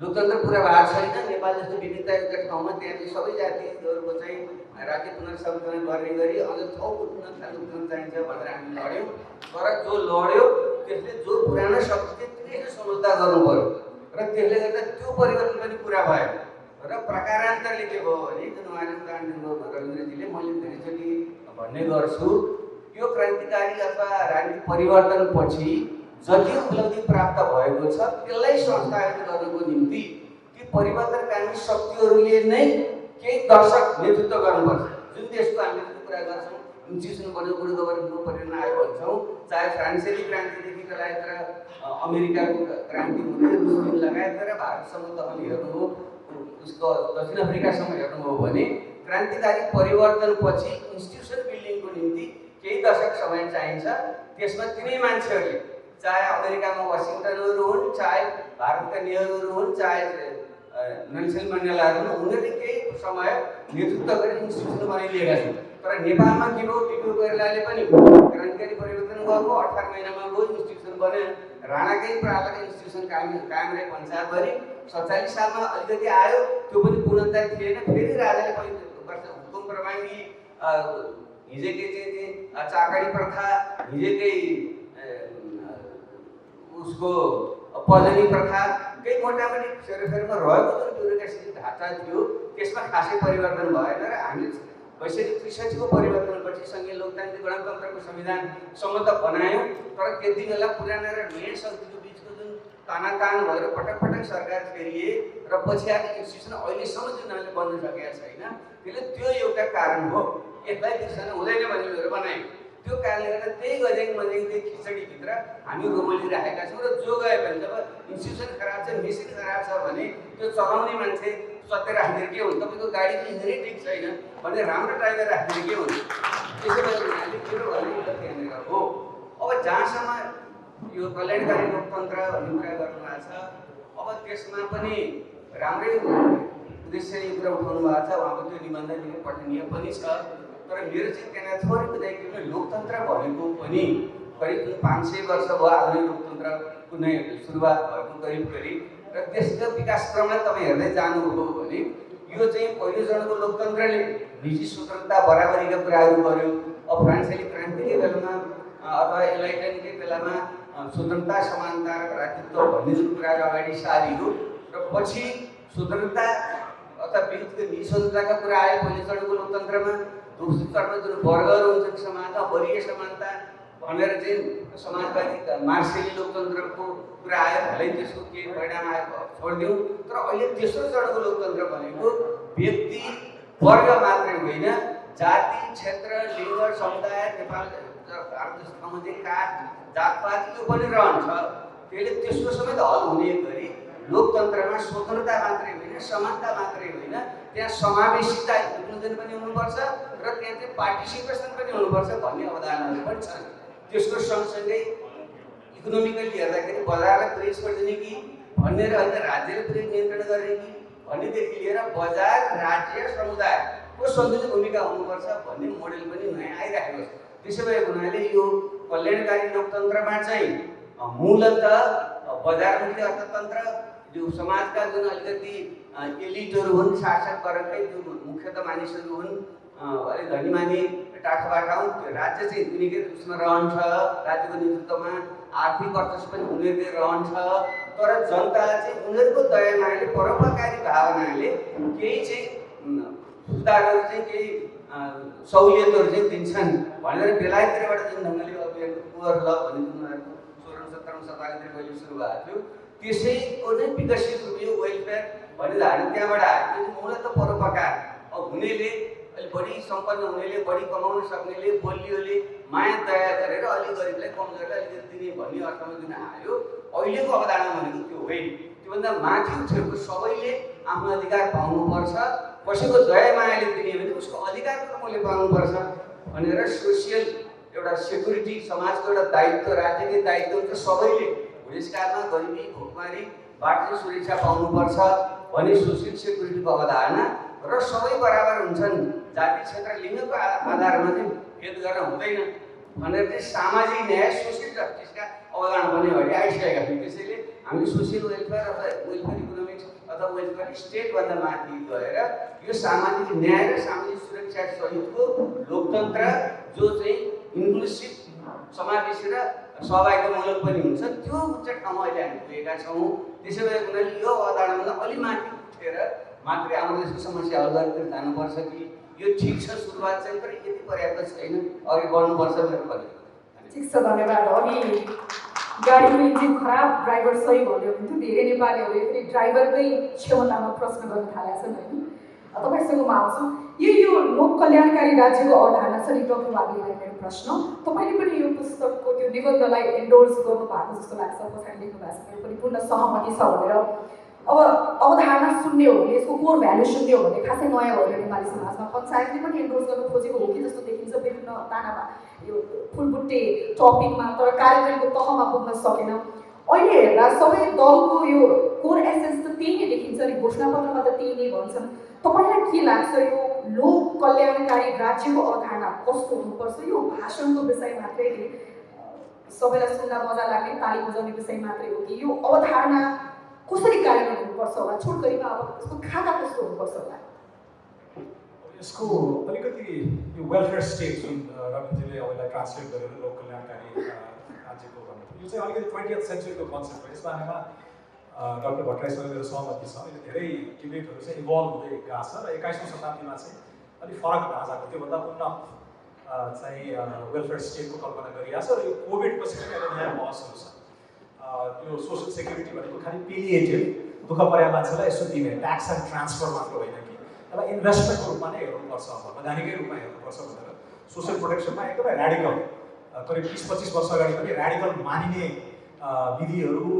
लोकतन्त्र पुरा भएको छैन। नेपाल जस्तो विविधतायुक्त ठाउँमा त्यहाँ चाहिँ सबै जातिहरूको चाहिँ राज्य पुनर्संरचना गर्ने गरी अझ थप लोकतन्त्र चाहिन्छ भनेर हामी लड्यौँ। तर जो लड्यो त्यसले जो पुरानो शक्ति त्यसले समझौता गर्नु पर्यो र त्यसले गर्दा त्यो परिवर्तन पनि पुरा भयो। र प्रकारान्तरले के भयो भने जुन उहाँले उदाहरण दिनुभयो रविन्द्रजीले, मैले धेरैचोटि भन्ने गर्छु, यो क्रान्तिकारी अथवा राजनीतिक परिवर्तनपछि जति उपलब्धि प्राप्त भएको छ त्यसलाई संस्थागत गर्नको निम्ति ती परिवर्तनकामी शक्तिहरूले नै केही दशक नेतृत्व गर्नुपर्छ। जुन देशको हामीले कुरा गर्छौँ इन्स्टिट्युसन बन्यो, गुड गभर्नेन्सको परिणाम आयो भन्छौँ, चाहे फ्रान्सेली क्रान्तिदेखि लगायत अमेरिकाको क्रान्ति हुने रुस लगायत भारतसम्म तपाईँले हेर्नुभयो, उसको दक्षिण अफ्रिकासम्म हेर्नुभयो भने क्रान्तिकारी परिवर्तनपछि इन्स्टिट्युसन बिल्डिङको निम्ति केही दशक समय चाहिन्छ। त्यसमा तिनै मान्छेहरूले, चाहे अमेरिकामा वासिङटनहरू हुन्, चाहे भारतका नेहरूहरू हुन्, चाहे नेल्सन मण्डेलाहरू हुन्, उनीहरूले केही समय नेतृत्व गरेर इन्स्टिट्युसन बनाइदिएका छन्। तर नेपालमा के भयो, टिपु कोइरालाले पनि क्रान्तिकारी परिवर्तन गर्नु 18 महिनामा गयो, इन्स्टिट्युसन बन्यो। राणाकै प्रहारका इन्स्टिट्युसन कायम रहे पञ्चायतभरि। 47 सालमा अलिकति आयो, त्यो पनि पूर्णता थिएन। फेरि राजाले 5 वर्ष हुकुम प्रमाणी, हिजोकै चाहिँ चाकडी प्रथा, हिजोकै उसको पजनी प्रथा, केही मोटामोटी फेरफेरमा रहेको जुन ब्युरोक्रेसी ढाँचा थियो त्यसमा खासै परिवर्तन भएन। र हामीले 62-63 को परिवर्तनपछि सङ्घीय लोकतान्त्रिक गणतन्त्रको संविधानसम्म त बनायौँ, तर त्यति बेला पुरानो र नयाँ शक्तिको बिचको जुन तानातान भएर पटक सरकार फेरिए र पछि आएको इन्स्टिट्युसन अहिलेसम्म जुन हामीले बन्न सकेका छैन, त्यसले त्यो एउटा कारण हो। यसलाई बिर्सन हुँदैन भन्ने मेरो भनाइ। त्यो कारणले गर्दा त्यही गजेङ मजेङ त्यही खिचडीभित्र हामी रोमलिरहेका छौँ। र जो गयो भने जब इन्स्टिट्युसन खराब छ, मेसिन खराब छ भने त्यो चलाउने मान्छे सत्य राख्ने के हुन्छ, तपाईँको गाडीको इन्जिनै ठिक छैन भने राम्रो ड्राइभर राख्ने के हुन्छ। त्यसो भए हामीले कुरो भने त्यहाँनिर हो। अब जहाँसम्म यो कल्याणकारी लोकतन्त्र भन्ने कुरा गर्नुभएको छ, अब त्यसमा पनि राम्रै उद्देश्यले कुरा उठाउनु भएको छ। उहाँको त्यो निबन्ध निकै पठनीय पनि छ। तर मेरो चाहिँ त्यहाँ थोरै बुझाइदिनु, लोकतन्त्र भनेको पनि करिब 500 वर्ष भयो आधुनिक लोकतन्त्र कुनै सुरुवात भएको करिब र त्यसको विकासक्रमलाई तपाईँ हेर्दै जानुभयो भने यो चाहिँ पहिलो चरणको लोकतन्त्रले निजी स्वतन्त्रता बराबरीका कुराहरू गर्यो। अब फ्रान्सेली क्रान्तिकै बेलामा अथवा एनलाइटनकै बेलामा स्वतन्त्रता, समानता र भ्रातृत्व भन्ने जुन कुराहरू अगाडि सारियो र पछि स्वतन्त्रता अथवा व्यक्तिगत निजी स्वतन्त्रताका कुरा आयो पहिलो चरणको लोकतन्त्रमा। दोस्रो चरणमा जुन वर्गहरू हुन्छ समानता, वर्गीय समानता भनेर चाहिँ समाजवादी मार्क्सेली लोकतन्त्रको कुरा आयो। भलै त्यसको के परिणाम आयो छोडिदिउँ। तर अहिले तेस्रो चरणको लोकतन्त्र भनेको व्यक्ति वर्ग मात्रै होइन, जाति, क्षेत्र, लिङ्ग, समुदाय, नेपाल भारत जस्तो ठाउँमा चाहिँ कास्ट, जातपात यो पनि रहन्छ। त्यसले त्यसको समेत हल हुने गरी लोकतन्त्रमा स्वतन्त्रता मात्रै होइन, समानता मात्रै होइन, त्यहाँ समावेशिता इन्क्लुजन पनि हुनुपर्छ र त्यहाँ चाहिँ पार्टिसिपेसन पनि हुनुपर्छ भन्ने अवधारणाहरू पनि छन्। त्यसको सँगसँगै इकोनोमिकली हेर्दाखेरि बजारलाई प्रेस गरिदिने कि भन्ने र होइन राज्यले पुरै नियन्त्रण गर्ने कि भन्नेदेखि लिएर बजार, राज्य, समुदायको सन्तुलित भूमिका हुनुपर्छ भन्ने मोडेल पनि नयाँ आइरहेको छ। त्यसो भएको हुनाले यो कल्याणकारी लोकतन्त्रमा चाहिँ मूलतः बजारमुखी अर्थतन्त्र, जो समाजका जुन अलिकति एलिटहरू हुन्, शासक वर्गकै जो मुख्यतः मानिसहरू हुन्, अलिक धनीमानी टाठाबाटा हुन्, त्यो राज्य चाहिँ उनीकै उसमा रहन्छ, राज्यको नेतृत्वमा आर्थिक वर्चस्व पनि उनीहरूकै रहन्छ। तर जनता चाहिँ उनीहरूको दयामायाले, परोपकारी भावनाले केही चाहिँ सुधारहरू चाहिँ केही सहुलियतहरू चाहिँ दिन्छन् भनेर बेलायततिरबाट जुन ढङ्गले अभियान पुवर ल भन्ने जुन उनीहरूको 16-17औं शताब्दीतिर कहिले सुरु भएको थियो त्यसैको नै विकसित रूप यो वेलफेयर भन्ने धारणा त्यहाँबाट आएको यो मूलत परोपकार अब हुनेले अलि बढी सम्पन्न हुनेले बढी कमाउन सक्नेले बलियोले माया दया गरेर अलि गरिबलाई कमजोरलाई अलिकति दिने भन्ने अर्थमा जुन आयो अहिलेको अवधारणा भनेको त्यो होइन त्योभन्दा माथि उठेको सबैले आफ्नो अधिकार पाउनुपर्छ कसैको दया मायाले दिने भने उसको अधिकार पनि मैले पाउनुपर्छ भनेर सोसियल एउटा सेक्युरिटी समाजको एउटा दायित्व राज्यकै दायित्व हुन्छ सबैले बुढेसकालमा गरिबी भोकमारीबाट चाहिँ सुरक्षा पाउनुपर्छ भन्ने सोसियल सेक्युरिटीको अवधारणा र सबै बराबर हुन्छन् जाति क्षेत्र लिङ्गको आधारमा चाहिँ भेद गर्न हुँदैन भनेर चाहिँ सामाजिक न्याय सोसियल जस्टिसका अवधारणा पनि अहिले आइसकेका छन् त्यसैले हामी सोसियल वेलफेयर अथवा वेलफेयर इकोनोमिक्स अथवा वेलफेयर स्टेटभन्दा माथि गएर यो सामाजिक न्याय र सामाजिक सुरक्षा सहितको लोकतन्त्र जो चाहिँ इन्क्लुसिभ समावेशी र सहभागितामूलक पनि हुन्छ त्यो उच्च ठाउँमा अहिले हामी पुगेका छौँ त्यसै भए हुनाले यो अवधारणाभन्दा अलि माथि उठेर मात्रै हाम्रो देशको समस्या हल गरेर जानुपर्छ कि यो ठिक छ सुरुवात चाहिँ तर यति पर्याप्त छैन अघि बढ्नुपर्छ भनेर भन्यो ठिक छ धन्यवाद अघि गाडीको इन्जिन खराब ड्राइभर सही भन्यो हुन्थ्यो धेरै नेपालीहरूले फेरि ड्राइभरकै क्षमतामा प्रश्न गर्न थालेका छन् होइन तपाईँसँग म आउँछु यो लोक कल्याणकारी राज्यको अवधारणा छ नि डक्टर वाग्लेलाई मेरो प्रश्न तपाईँले पनि यो पुस्तकको त्यो निबन्धलाई एन्डोर्स गर्नु भएको जस्तो लाग्छ पछाडि लेख्नु भएको छ मेरो पनि पूर्ण सहमति छ भनेर अब अवधारणा सुन्ने हो भने यसको कोर भ्यालु सुन्ने हो भने खासै नयाँ होइन नेपाली समाजमा पञ्चायतले पनि एन्डोर्स गर्न खोजेको हो कि जस्तो देखिन्छ विभिन्न तानामा यो फुलबुट्टे टपिकमा तर कार्यक्रमको तहमा पुग्न सकेन अहिले हेर्दा सबै दलको यो कोर एसेन्स त त्यही नै देखिन्छ नि घोषणापत्रमा त त्यही नै भन्छन् तपाईँलाई के लाग्छ यो लोक कल्याणकारी राज्यको अवधारणा कस्तो हुनुपर्छ यो भाषणको विषय मात्रै सबैलाई सुन्दा मजा लाग्ने ताली बजाउने विषय मात्रै हो कि यो अवधारणा कसरी कार्यान्वयन हुनुपर्छ होला छोटकरीमा अब यसको खाका कस्तो हुनुपर्छ होला यसको अलिकति यो वेलफेयर स्टेट जुन रविन्द्रजीले अब यसलाई ट्रान्सलेट गरेर लोक कल्याणकारी राज्यको भन्नु यो चाहिँ अलिकति 20th सेन्चुरीको कन्सेप्ट हो यस बारेमा डाक्टर भट्टराईसँग मेरो सहमति छ अहिले धेरै डिबेटहरू चाहिँ इभल्भ हुँदै गएको छ र 21औं शताब्दीमा चाहिँ अलिक फरक ढाँचाको त्योभन्दा उन्नत चाहिँ वेलफेयर स्टेटको कल्पना गरिएको छ र यो कोभिडपछि पनि एउटा नयाँ बहसहरू छ यो सोसल सेक्युरिटी भनेको खालि पेलिएटिभ दुःख परेका मान्छेलाई यसो दिने ट्याक्स एन्ड ट्रान्सफर मात्र होइन कि यसलाई इन्भेस्टमेन्टको रूपमा नै हेर्नुपर्छ वैधानिकै रूपमा हेर्नुपर्छ भनेर सोसियल प्रोटेक्सनमा एकदमै ऱ्याडिकल करिब 20-25 वर्ष अगाडि पनि ऱ्याडिकल मानिने विधिहरू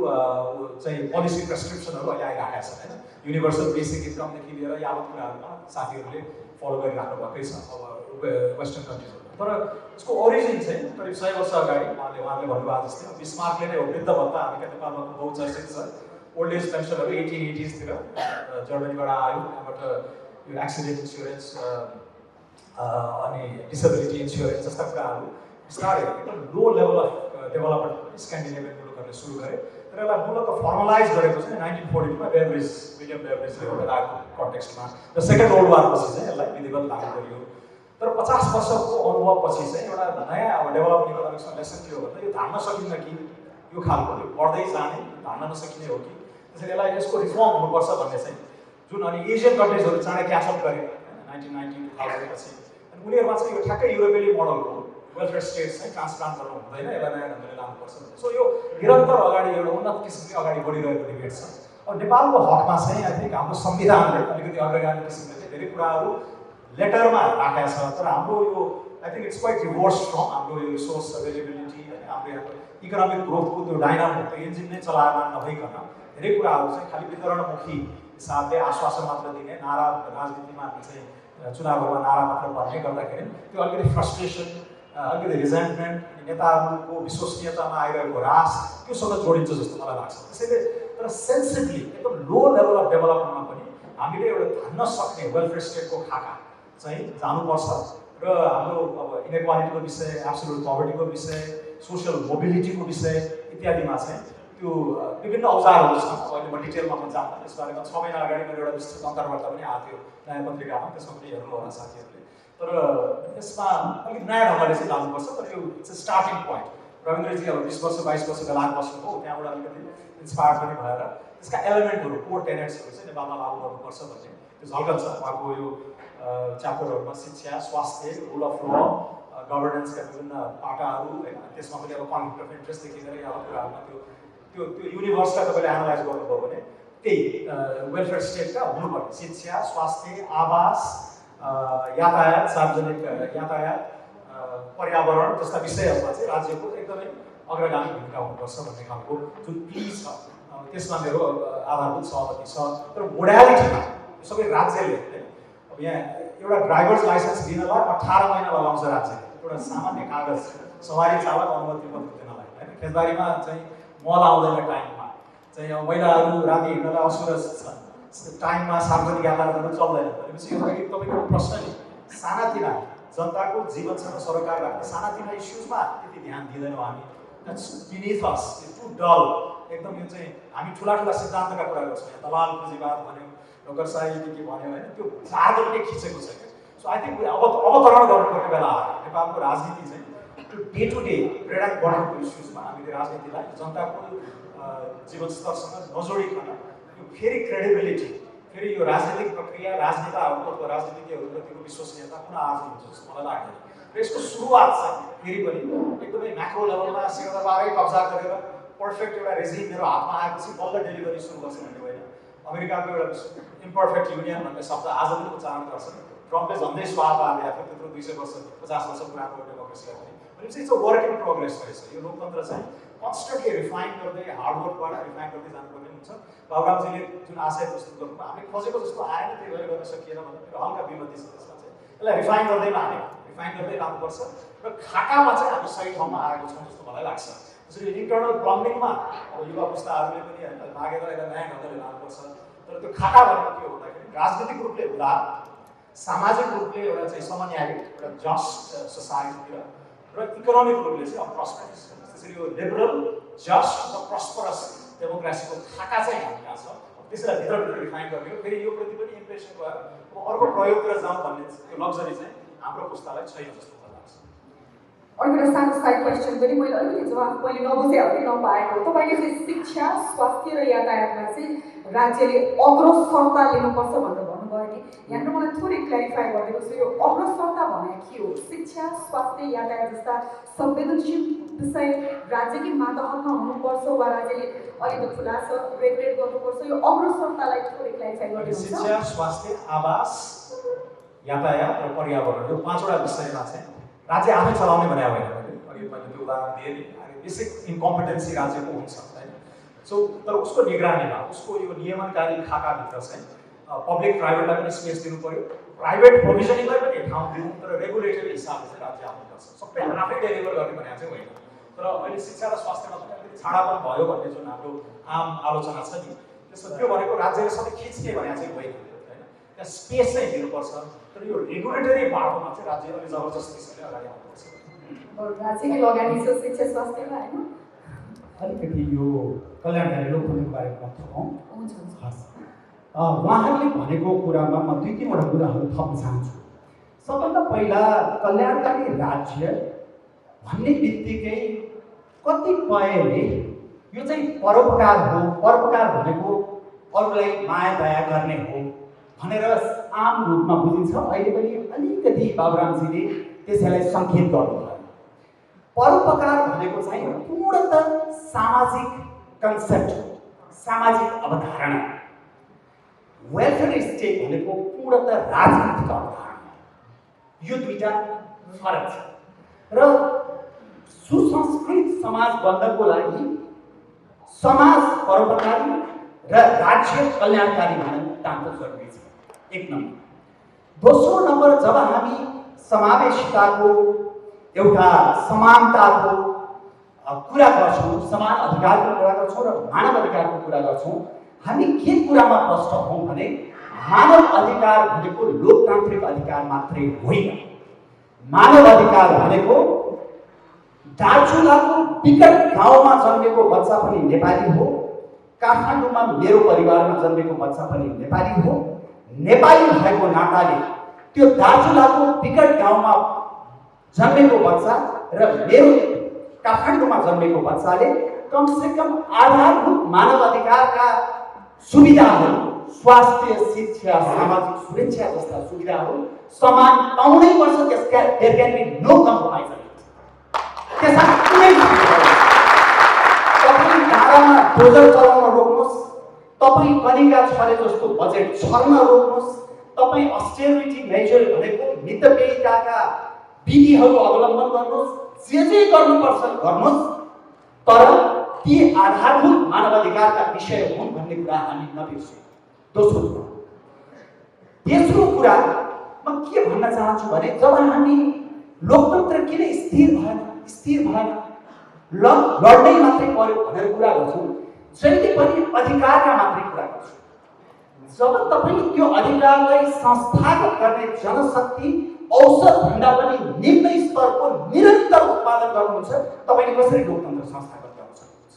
चाहिँ पोलिसी प्रेस्क्रिप्सनहरू अहिले आइरहेका छन् होइन युनिभर्सल बेसिक इन्कमदेखि लिएर यावत कुराहरूमा साथीहरूले फलो गरिराख्नु भएकै छ अब वेस्टर्न कन्ट्रिजहरू तर यसको ओरिजिन चाहिँ करिब 100 वर्ष अगाडि उहाँले भन्नुभएको जस्तै बिस्मार्कले नै हो वृद्ध भत्ता हामी नेपालमा बहुचर्चित छ ओल्ड एज पेन्सनहरू 1880s तिर जर्मनीबाट आयो त्यहाँबाट यो एक्सिडेन्ट इन्सुरेन्स अनि डिसेबिलिटी इन्सुरेन्स जस्ता कुराहरू बिस्तारै एकदम लो लेभल अफ डेभलपमेन्ट स्क्यान्डिनेभियन मुलुकहरूले सुरु गरे तर यसलाई मूलत फर्मलाइज गरेको चाहिँ 1942 मा विलियम बेभरेजले बेलायतको कन्टेक्स्टमा र सेकेन्ड वर्ल्ड वारपछि चाहिँ यसलाई विधिवत लागू गरियो तर 50 वर्षको अनुभवपछि चाहिँ एउटा नयाँ अब डेभलपमेन्ट इकोनोमिक्समा लेसन के हो भन्दा यो धान्न सकिन्न कि यो खालको यो बढ्दै जाने धान्न नसकिने हो कि त्यसैले यसलाई यसको रिफर्म हुनुपर्छ भन्ने चाहिँ जुन अनि एसियन कन्ट्रिजहरू चाँडै क्याचअप गरे 1990 2000 पछि अनि उनीहरूमा चाहिँ यो ठ्याक्कै युरोपेली मोडलको वेलफेयर स्टेट चाहिँ ट्रान्सप्लान्ट गर्नु हुँदैन यसलाई नयाँ ढङ्गले लानुपर्छ सो यो निरन्तर अगाडि एउटा उन्नत किसिमले अगाडि बढिरहेको डिबेट छ अब नेपालको हकमा चाहिँ आई थिङ्क हाम्रो संविधानले अलिकति अग्रगामी किसिमले चाहिँ धेरै कुराहरू लेटरमा राखेको छ तर हाम्रो यो I think it's quite reverse from हाम्रो यो रिसोर्स अभाइलेबिलिटी होइन हाम्रो यहाँ इकोनोमिक ग्रोथको त्यो डाइनामो त्यो इन्जिन नै चलायमान नभइकन धेरै कुराहरू चाहिँ खालि वितरणमुखी हिसाबले आश्वासन मात्र दिने नारा राजनीतिमा चाहिँ चुनावहरूमा नारा मात्र भन्ने गर्दाखेरि त्यो अलिकति फ्रस्ट्रेसन अलिकति रिजेन्टमेन्ट नेताहरूको विश्वसनीयतामा आइरहेको ह्रास त्योसँग जोडिन्छ जस्तो मलाई लाग्छ त्यसैले तर सेन्सिभली एकदम लो लेभल अफ डेभलपमेन्टमा पनि हामीले एउटा धान्न सक्ने वेलफेयर स्टेटको खाका चाहिँ जानुपर्छ र हाम्रो अब इनइक्वालिटीको विषय एब्सोल्युट पोभर्टीको विषय सोसियल मोबिलिटीको विषय इत्यादिमा चाहिँ त्यो विभिन्न औजारहरू छन् अहिले म डिटेलमा पनि जान्न यसबारेमा 6 महिना अगाडि मेरो एउटा विस्तृत अन्तर्वार्ता पनि आएको थियो नयाँ पत्रिकामा त्यसमा पनि हेर्नु होला साथीहरूले तर यसमा अलिक नयाँ ढङ्गले चाहिँ लाग्नुपर्छ तर यो चाहिँ स्टार्टिङ पोइन्ट रविन्द्रजी अब 20 वर्ष 22 वर्ष बेला बस्नुभयो त्यहाँबाट अलिकति इन्सपायर पनि भएर त्यसका एलिमेन्टहरू कोर टेनेट्सहरू चाहिँ नेपालमा लागू गर्नुपर्छ भन्ने त्यो झल्कन्छ उहाँको यो च्याप्टरहरूमा शिक्षा, स्वास्थ्य, रुल अफ ल, गभर्नेन्सका विभिन्न पाटाहरू होइन, त्यसमा पनि अब कन्फ्लिक्ट अफ इन्ट्रेस्टदेखि लिएर अब कुराहरूमा त्यो त्यो त्यो युनिभर्सलाई तपाईँले एनालाइज गर्नुभयो भने त्यही वेलफेयर स्टेटका हुनुपर्ने शिक्षा, स्वास्थ्य, आवास, यातायात, सार्वजनिक यातायात, पर्यावरण जस्ता विषयहरूमा चाहिँ राज्यको एकदमै अग्रगामी भूमिका हुनुपर्छ भन्ने खालको जुन प्ली छ त्यसमा मेरो आधारभूत सहमति छ। तर मोडालिटीमा सबै राज्यले अब यहाँ एउटा ड्राइभर्स लाइसेन्स दिनलाई 18 महिना लगाउँछ राज्यले, एउटा सामान्य कागज सवारी चालक अनुमति पत्र दिनलाई होइन। खेतबारीमा चाहिँ मल आउँदैन टाइममा, चाहिँ अब महिलाहरू राति हिँड्नलाई असुरक्षित छन्, टाइममा सार्वजनिक यातायातहरू चल्दैन भनेपछि यो तपाईँको प्रश्न नि सानातिना जनताको जीवनसँग सरोकार राख्ने सानातिना इस्युजमा त्यति ध्यान दिँदैनौँ हामी। बिनिथ अस, टु डल, एकदम यो चाहिँ हामी ठुला ठुला सिद्धान्तका कुरा गर्छौँ, यहाँ दलाल पुँजीवाद भन्यो, नोकरसाही के भन्यो होइन, त्यो जार्गनले खिचेको छ क्या। सो आई थिङ्क अवतरण गर्नुपर्ने बेला आयो। नेपालको राजनीति चाहिँ त्यो day to day bread and बटरको इस्युजमा हामीले राजनीतिलाई जनताको जीवनस्तरसँग नजोडिकन यो फेरि क्रेडिबिलिटी, फेरि यो राजनीतिक प्रक्रिया राजनेताहरूको अथवा राजनीतिज्ञहरूप्रतिको विश्वसनीयता पुनः आर्जन हुन्छ जस्तो मलाई लाग्दैन। र यसको सुरुवात छ फेरि पनि एकदमै म्याक्रो लेभलमा सिंहदरबारै कब्जा गरेर पर्फेक्ट एउटा रेजिम मेरो हातमा आएपछि बल्ल डेलिभरी सुरु गर्छ भन्ने होइन। अमेरिकाको एउटा इम्पर्फेक्ट युनियन भन्ने शब्द आज पनि उच्चारण गर्छ। ट्रम्पले झन्डै स्वाहा पारिदिएको थियो त्यत्रो 200 वर्ष 50 वर्ष पुरानो डेमोक्रेसीलाई पनि। भनेपछि it's a work in progress रहेछ यो लोकतन्त्र चाहिँ कन्स्टेन्टली रिफाइन गर्दै हार्डवर्कबाट रिफाइन गर्दै जानुपर्ने हुन्छ। बाबुरामजीले जुन आशय प्रस्तुत गर्नुभयो हामीले खोजेको जस्तो आएन, त्यही भएर गर्न सकिएन भन्दा मेरो हल्का विमति छ त्यसमा चाहिँ। यसलाई रिफाइन गर्दै लाने, रिफाइन गर्दै लानुपर्छ र खाकामा चाहिँ हामी सही ठाउँमा आएको छौँ जस्तो मलाई लाग्छ। त्यसरी इन्टर्नल प्लम्बिङमा अब युवा पुस्ताहरूले पनि होइन लागेर यसलाई नयाँ ढङ्गले लानुपर्छ। तर त्यो खाका भनेको के हो भन्दाखेरि राजनीतिक रूपले उदार, सामाजिक रूपले एउटा चाहिँ समन्यायिक एउटा जस्ट सोसाइटीतिर र इकोनोमिक रूपले चाहिँ अब प्रस्परस, त्यसरी यो लिबरल जस्ट र प्रस्परस डेमोक्रेसीको खाका चाहिँ हामी कहाँ छ। त्यसलाई भित्रभित्र रिफाइन गर्ने हो। फेरि यो प्रति पनि इम्प्रेसन भयो अब अर्को प्रयोगतिर जाउँ भन्ने त्यो लग्जरी चाहिँ हाम्रो पुस्तालाई छैन जस्तो मलाई लाग्छ। अर्को एउटा सानो साइड क्वेसन पनि मैले अलिकति जवाफ मैले नबुझेँ नपाएको। तपाईँले चाहिँ शिक्षा, स्वास्थ्य र यातायातमा चाहिँ राज्यले अग्रसरता लिनुपर्छ भनेर भन्नुभयो नि, यहाँबाट मलाई थोरै क्ल्यारिफाई गरिदिनुहोस्। यो अग्रसरता भने के हो? शिक्षा, स्वास्थ्य, यातायात जस्ता संवेदनशील विषय राज्यकै मातहतमा हुनुपर्छ वा राज्यले अलिकति खुला छ रेगुलेट गर्नुपर्छ? यो अग्रसरतालाई थोरै क्ल्यारिफाई गरिदिनुहोस्। शिक्षा, स्वास्थ्य, आवास, यातायात र पर्यावरण यो 5वटा विषयमा चाहिँ राज्य आफै चलाउने भने होइन। अघि मैले त्यो उदाहरण दिएँ नि, बेसिक इन्कम्पिटेन्सी राज्यको हुन्छ होइन। सो तर उसको निगरानीमा उसको यो नियमनकारी खाकाभित्र चाहिँ पब्लिक प्राइभेटलाई पनि स्पेस दिनु पऱ्यो, प्राइभेट प्रोभिजनिङलाई पनि ठाउँ दिनु, तर रेगुलेटरी हिसाबले चाहिँ राज्य आउनुपर्छ। सबै आफै डेलिभर गर्ने भने चाहिँ होइन। तर अहिले शिक्षा र स्वास्थ्यमा पनि अलिकति छाडापन भयो भन्ने जुन हाम्रो आम आलोचना छ नि, त्यसमा त्यो भनेको राज्यले सबै खिच्ने भने चाहिँ होइन। त्यहाँ स्पेस चाहिँ दिनुपर्छ, तर यो रेगुलेटरी बाटोमा चाहिँ राज्य अलि जबरजस्तीसँगले अगाडि आउनुपर्छ। राज्यकै लगानी छ शिक्षा स्वास्थ्यमा होइन। अलिकति यो कल्याणकारी लोकतन्त्रको बारेमा थपौँ। हुन्छ। उहाँहरूले भनेको कुरामा म 2-3वटा कुराहरू थप्न चाहन्छु। सबभन्दा पहिला कल्याणकारी राज्य भन्ने बित्तिकै कतिपयले यो चाहिँ परोपकार हो, परोपकार भनेको अरूलाई माया दया गर्ने हो भनेर आम रूपमा बुझिन्छ। अहिले पनि अलिकति बाबुरामजीले त्यसैलाई सङ्केत गर्नुभयो। परोपकार भनेको चाहिँ पूर्णतः सामाजिक कन्सेप्ट, सामाजिक अवधारणा। वेलफेयर स्टेट भनेको पूर्णतः राजनीतिक अवधारणा। यो दुईटा फरक छ र सुसंस्कृत समाज बन्नको लागि समाज परोपकारी र राज्य कल्याणकारी हुन तान्त जरुरी छ, 1 नम्बर। दोस्रो नम्बर, जब हामी समावेशिताको एउटा समानताको कुरा गर्छौँ, समान अधिकारको कुरा गर्छौँ र मानव अधिकारको कुरा गर्छौँ, हामी के कुरामा प्रष्ट हौँ भने मानव अधिकार भनेको लोकतान्त्रिक अधिकार मात्रै होइन। मानव अधिकार भनेको दार्चुलाको विकट गाउँमा जन्मेको बच्चा पनि नेपाली हो, काठमाडौँमा मेरो परिवारमा जन्मेको बच्चा पनि नेपाली हो। नेपाली भएको नाताले त्यो दार्चुलाको विकट गाउँमा जन्मेको बच्चा र मेरो काठमाडौँमा जन्मेको बच्चाले कमसेकम आधारभूत मानव अधिकारका सुविधाहरू स्वास्थ्य, शिक्षा, सामाजिक सुरक्षा जस्ता सुविधाहरू समान पाउनै पर्छ। त्यसका there can be no compromise. त्यसमा कुनै तपाईँ डाँडामा डोजर चलाउन रोक्नुहोस्, तपाईँ कनिका छरे जस्तो बजेट छर्न रोक्नुहोस्, तपाईँ अस्टेरिटी मेजर भनेको मितव्ययिताका विधिहरू अवलम्बन गर्नुहोस्, जे गर्नुपर्छ गर्नुहोस्, तर ती आधारभूत मानवाधिकारका विषय हुन् भन्ने कुरा हामी नबिर्सौँ। दोस्रो तेस्रो कुरा म के भन्न चाहन्छु भने जब हामी लोकतन्त्र किन स्थिर भएन लड्नै मात्रै पर्यो भनेर कुरा गर्छौँ, जहिले पनि अधिकारका मात्रै कुरा गर्छौँ। जब तपाईँ त्यो अधिकारलाई संस्थागत गर्ने जनशक्ति औसत भन्दा पनि निम्न स्तरको निरन्तर उत्पादन गर्नुहुन्छ, तपाईँले कसरी लोकतन्त्र संस्थागत गर्न सक्नुहुन्छ?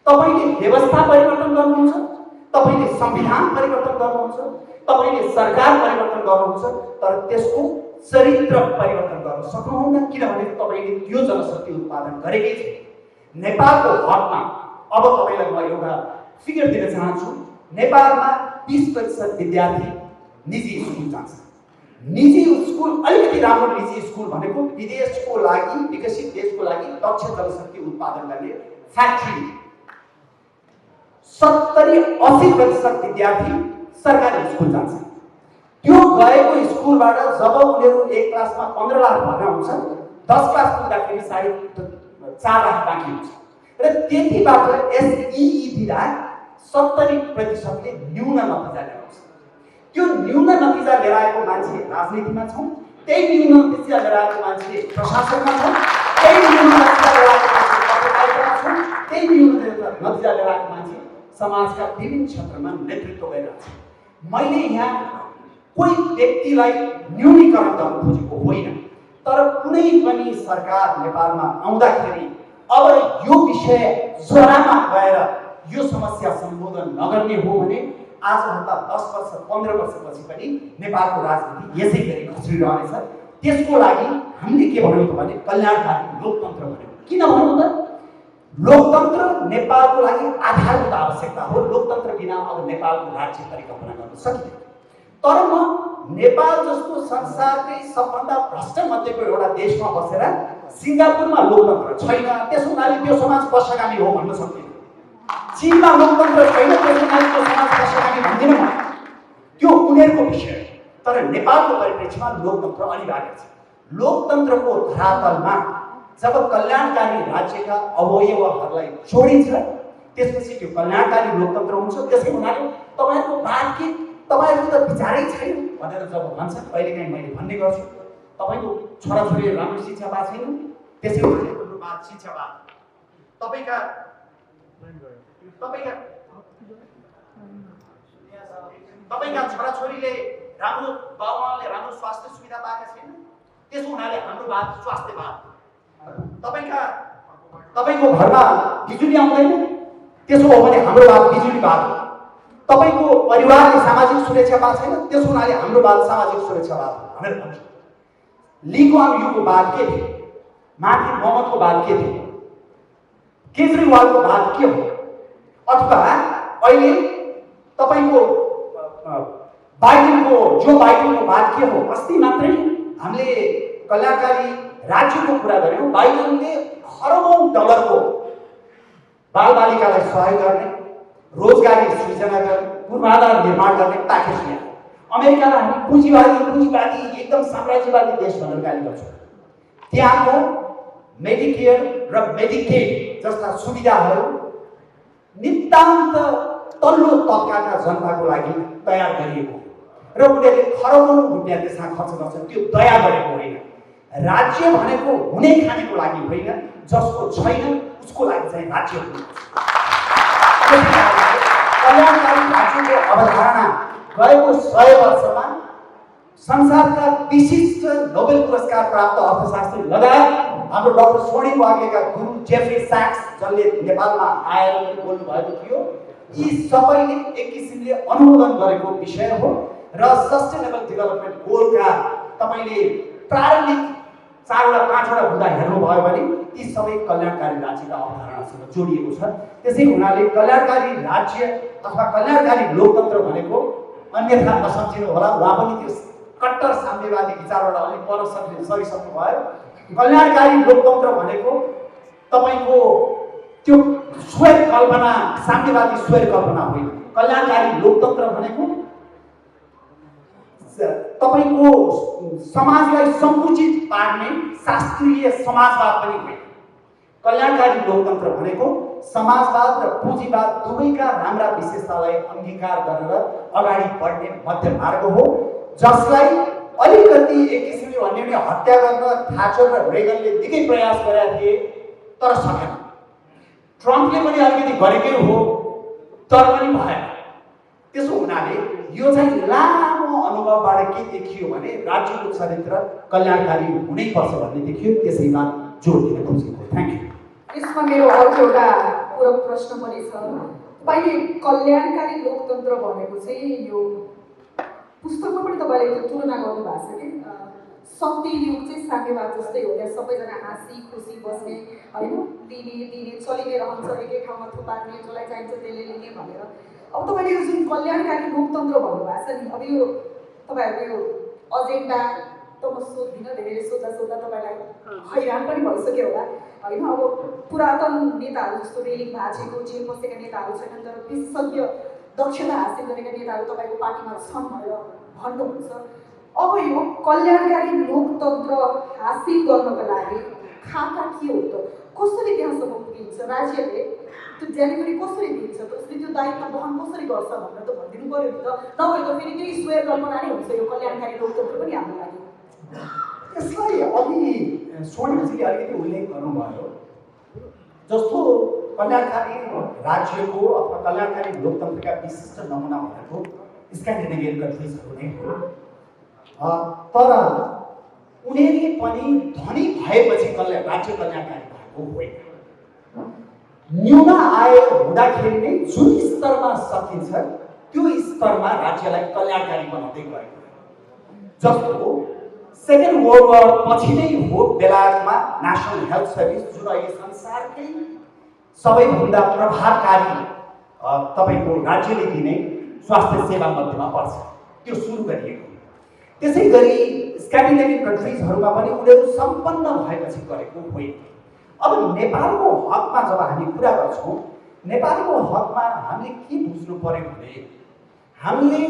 तपाईँले व्यवस्था परिवर्तन गर्नुहुन्छ, तपाईँले संविधान परिवर्तन गर्नुहुन्छ, तपाईँले सरकार परिवर्तन गर्नुहुन्छ, तर त्यसको चरित्र परिवर्तन गर्न सक्नुहुन्न, किनभने तपाईँले त्यो जनशक्ति उत्पादन गरेकै छ। नेपालको हकमा अब तपाईँलाई म एउटा फिगर दिन चाहन्छु। नेपालमा 20% विद्यार्थी निजी स्कुल जान्छ। निजी स्कुल अलिकति राम्रो निजी स्कुल भनेको विदेशको लागि, विकसित देशको लागि दक्ष जनशक्ति उत्पादन गर्ने फ्याक्ट्री। 70-80% विद्यार्थी सरकारी स्कुल जान्छ। त्यो गएको स्कुलबाट जब उनीहरू एक क्लासमा 15 लाख भर्ना हुन्छ, 10 क्लास पुग्दाखेरि सायद 4 लाख बाँकी हुन्छ र त्यतिबाट एसइई दिँदा 70% न्यून नतिजा ल्याउँछ। त्यो न्यून नतिजा लिएर आएको मान्छे राजनीतिमा छौँ, त्यही न्यून नतिजा लिएर आएको मान्छे प्रशासनमा छौँ, त्यही न्यून नतिजा लिएर आएको मान्छे पत्रकारितामा छौँ, त्यही न्यून नतिजा लिएर आएको मान्छे समाजका विभिन्न क्षेत्रमा नेतृत्व गरिरहेको छ। मैले यहाँ कोही व्यक्तिलाई न्यूनीकरण गर्न खोजेको होइन, तर कुनै पनि सरकार नेपालमा आउँदाखेरि अब यो विषय जोरामा गएर यो समस्या सम्बोधन नगर्ने हो भने आजभन्दा 10 वर्ष 15 वर्षपछि पनि नेपालको राजनीति यसै गरी खस्रिरहनेछ। त्यसको लागि हामीले के भन्यौँ भने कल्याणकारी लोकतन्त्र भन्यौँ। किन भन्नु त? लोकतन्त्र नेपालको लागि आधारभूत आवश्यकता हो। लोकतन्त्र बिना अब नेपालको राज्य परिकल्पना गर्न सकिँदैन। तर म नेपाल जस्तो संसारकै सबभन्दा भ्रष्ट मध्येको एउटा देशमा बसेर सिङ्गापुरमा लोकतन्त्र छैन, त्यसो हुनाले त्यो समाज पक्षगामी हो भन्न सक्दिनँ। चीनमा लोकतन्त्र छैन, त्यसो हुनाले त्यो समाज पक्षगामी भन्दिनँ म। त्यो उनीहरूको विषय। तर नेपालको परिप्रेक्ष्यमा लोकतन्त्र अनिवार्य छ। लोकतन्त्रको धरातलमा जब कल्याणकारी राज्यका अवयवहरूलाई छोडिन्छ, त्यसपछि त्यो कल्याणकारी लोकतन्त्र हुन्छ। त्यसै हुनाले तपाईँहरूको बात के, तपाईँहरूको त विचारै छैन भनेर जब भन्छ, कहिलेकाहीँ मैले भन्ने गर्छु, तपाईँको छोराछोरीले राम्रो शिक्षा पाएको छैन, त्यसै हुनाले हाम्रो बात शिक्षावाद। तपाईँका छोराछोरीले राम्रो बाबुआमाले राम्रो स्वास्थ्य सुविधा पाएका छैन, त्यसो हुनाले हाम्रो बात स्वास्थ्यवाद। तपाईँको घरमा बिजुली आउँदैन, त्यसो हो भने हाम्रो बात बिजुलीवाद हो। तपाईँको परिवारले सामाजिक सुरक्षा पाएको छैन, त्यसो हुनाले हाम्रो बात सामाजिक सुरक्षावाद हो भनेर भन्छ। ली कुआन यूको बात के थियो, माथि मोहम्मदको बात के थियो, केजरीवालको बात के हो, अथवा अहिले तपाईँको जो बाइडेनको बात के हो। अस्ति मात्रै हामीले कल्याणकारी राज्यको कुरा गऱ्यौँ। बाइडेनले खरबौँ डलरको बालबालिकालाई सहयोग गर्ने, रोजगारी सृजना गर्ने, पूर्वाधार निर्माण गर्ने प्याकेज ल्यायो। अमेरिकालाई हामी पुँजीवादी एकदम साम्राज्यवादी देश भनेर गाली गर्छौँ। त्यहाँको मेडिकेयर र मेडिकेड जस्ता सुविधाहरू नितान्त तल्लो तबकाका जनताको लागि तयार गरिएको र उनीहरूले खरबौँ रुपियाँ त्यसमा खर्च गर्छन्। त्यो दया गरेको होइन। राज्य भनेको हुने खानेको लागि होइन, जसको छैन उसको लागि चाहिँ राज्य हुनु। कल्याणकारी राज्यको अवधारणा गएको 100 वर्षमा संसारका विशिष्ट नोबेल पुरस्कार प्राप्त अर्थशास्त्री लगायत हाम्रो डाक्टर स्वर्णिम वाग्लेका गुरु जेफ्री स्याक्स, जसले नेपालमा आएर बोल्नु भएको थियो, यी सबैले एक किसिमले अनुमोदन गरेको विषय हो। र सस्टेनेबल डेभलपमेन्ट गोलका तपाईँले प्रारम्भिक 4वटा 5वटा मुद्दा हेर्नुभयो भने ती सबै कल्याणकारी राज्यका अवधारणासँग जोडिएको छ। त्यसै हुनाले कल्याणकारी राज्य अथवा कल्याणकारी लोकतन्त्र भनेको अन्यथा नसम्झिनु होला, उहाँ पनि त्यो कट्टर साम्यवादी विचारबाट अलिक पर सरिसक्नु भयो। कल्याणकारी लोकतन्त्र भनेको तपाईको त्यो स्वर कल्पना, साम्यवादी स्वर कल्पना होइन। कल्याणकारी लोकतन्त्र भनेको तपाईको समाजलाई सङ्कुचित पार्ने शास्त्रीय समाजवाद पनि होइन। कल्याणकारी लोकतन्त्र भनेको समाजवाद र पुँजीवाद दुवैका राम्रा विशेषतालाई अंगीकार गरेर अगाडि बढ्ने मध्य मार्ग हो, जसलाई अलिकति एक किसिमले भन्ने भने हत्या गर्न थाचर र रेगनले निकै प्रयास गरेका थिए तर सकेन। ट्रम्पले पनि अलिकति गरेकै हो तर पनि भएन। त्यसो हुनाले यो चाहिँ लामो अनुभवबाट के देखियो भने राज्यको चरित्र कल्याणकारी हुनैपर्छ भन्ने देखियो। त्यसैमा जोड दिन खोजेको। Thank you. यसमा मेरो अर्को एउटा पूरक प्रश्न पनि छ। तपाईँले कल्याणकारी लोकतन्त्र भनेको चाहिँ यो पुस्तकमा पनि तपाईँले त्यो तुलना गर्नुभएको छ कि शक्ति युग चाहिँ साम्यवाद जस्तै हो, त्यहाँ सबैजना हाँसी खुसी बस्ने होइन, दिने चलिने रहन्छ, एकै ठाउँमा थुपार्ने, जसलाई चाहिन्छ त्यसले लिने भनेर। अब तपाईँले यो जुन कल्याणकारी लोकतन्त्र भन्नुभएको छ नि, अब यो तपाईँहरूको यो एजेन्डा त म सोध्दिनँ, धेरैले सोध्दा तपाईँलाई हैरान पनि भइसक्यो होला होइन। अब पुरातन नेताहरू जस्तो रेलिङ भाँचेको जेल बसेका नेताहरू छैनन्, तर विशेषज्ञ दक्षता हासिल गरेका नेताहरू तपाईँको पार्टीमा छन् भनेर भन्नुहुन्छ। अब यो कल्याणकारी लोकतन्त्र हासिल गर्नको लागि खाका के हो त? कसरी त्यहाँसम्म पुगिन्छ? राज्यले त्यो डेलिभरी कसरी दिन्छ त? उसले त्यो दायित्व वहन कसरी गर्छ भनेर त भनिदिनु पऱ्यो नि त। नभए त फेरि त्यही स्वेर कल्पना नै हुन्छ यो कल्याणकारी लोकतन्त्र पनि हाम्रो लागि। यसलाई अघि स्वर्णजीले अलिकति उल्लेख गर्नुभयो जस्तो कल्याणकारी राज्यको अथवा कल्याणकारी लोकतन्त्रका विशिष्ट नमुना भनेको स्क्यान्डिनेभियन कन्ट्रिजहरू नै हो। तर उनीहरूले पनि धनी भएपछि राज्य कल्याणकारी भएको होइन। न्यून आय हुँदाखेरि नै जुन स्तरमा सकिन्छ त्यो स्तरमा राज्यलाई कल्याणकारी बनाउँदै गएको। जस्तो सेकेन्ड वर्ल्ड वार पछि नै हो बेलायतमा नेसनल हेल्थ सर्भिस, जुन अहिले संसारकै सबैभन्दा प्रभावकारी तपाईँको राज्यले दिने स्वास्थ्य सेवा मध्येमा पर्छ, त्यो सुरु गरिएको। त्यसै गरी स्क्यान्डिनेभियन कन्ट्रिजहरूमा पनि उनीहरू सम्पन्न भएपछि गरेको होइन। अब नेपालको हकमा जब हामी कुरा गर्छौँ, नेपालको हकमा हामीले के बुझ्नु पर्यो भने हामीले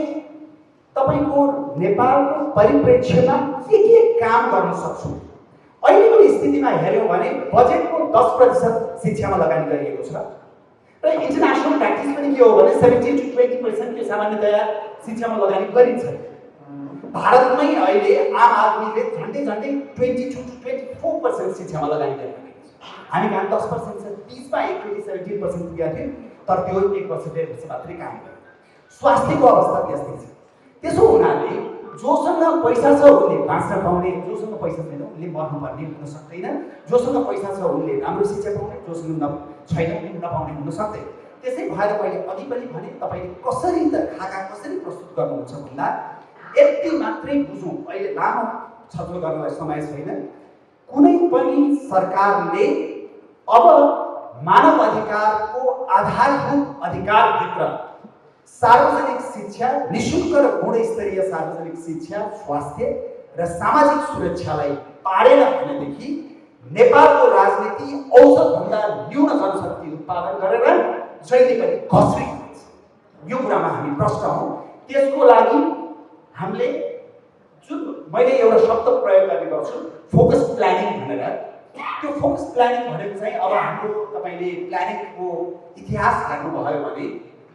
तपाईको नेपालको परिप्रेक्ष्यमा के काम गर्न सक्छौँ। अहिलेको स्थितिमा हेऱ्यौँ भने बजेटको 10% शिक्षामा लगानी गरिएको छ र इन्टरनेसनल प्र्याक्टिस पनि के हो भने 17 to 20% त्यो सामान्यतया शिक्षामा लगानी गरिन्छ। भारतमै अहिले आम आदमीले झन्डै 22 to 24% शिक्षामा लगानी गरिरहेको छ। हामी कहाँ 10% छ, 20 मा एकचोटि 17% पुगेको थियो, तर त्यो 1% मात्रै काम गर्यो। स्वास्थ्यको अवस्था त्यस्तै छ। त्यसो हुनाले जोसँग पैसा छ उसले बाँच्न पाउने, जोसँग पैसा छैन उसले मर्नुपर्ने हुन सक्दैन। जोसँग पैसा छ उसले राम्रो शिक्षा पाउने, जोसँग छैन उसले नपाउने हुन सक्दैन। त्यसै भएर मैले अघि पनि भने तपाईँले कसरी त खाका कसरी प्रस्तुत गर्नुहुन्छ भन्दा यति मात्रै बुझौँ। अहिले लामो छलफल गर्नलाई समय छैन। कुनै पनि सरकारले अब मानव अधिकारको आधारभूत अधिकारभित्र सार्वजनिक शिक्षा, निःशुल्क र गुणस्तरीय सार्वजनिक शिक्षा, स्वास्थ्य र सामाजिक सुरक्षालाई पारेन भनेदेखि नेपालको राजनीति औसतभन्दा न्यून जनशक्ति उत्पादन गरेर जहिले पनि घस्रिन्छ। यो कुरामा हामी प्रष्ट हौँ। त्यसको लागि हामीले जुन मैले एउटा शब्द प्रयोग गर्ने गर्छु फोकस प्लानिङ भनेर, त्यो फोकस प्लानिङ भनेको चाहिँ अब हाम्रो तपाईँले प्लानिङको इतिहास हेर्नुभयो भने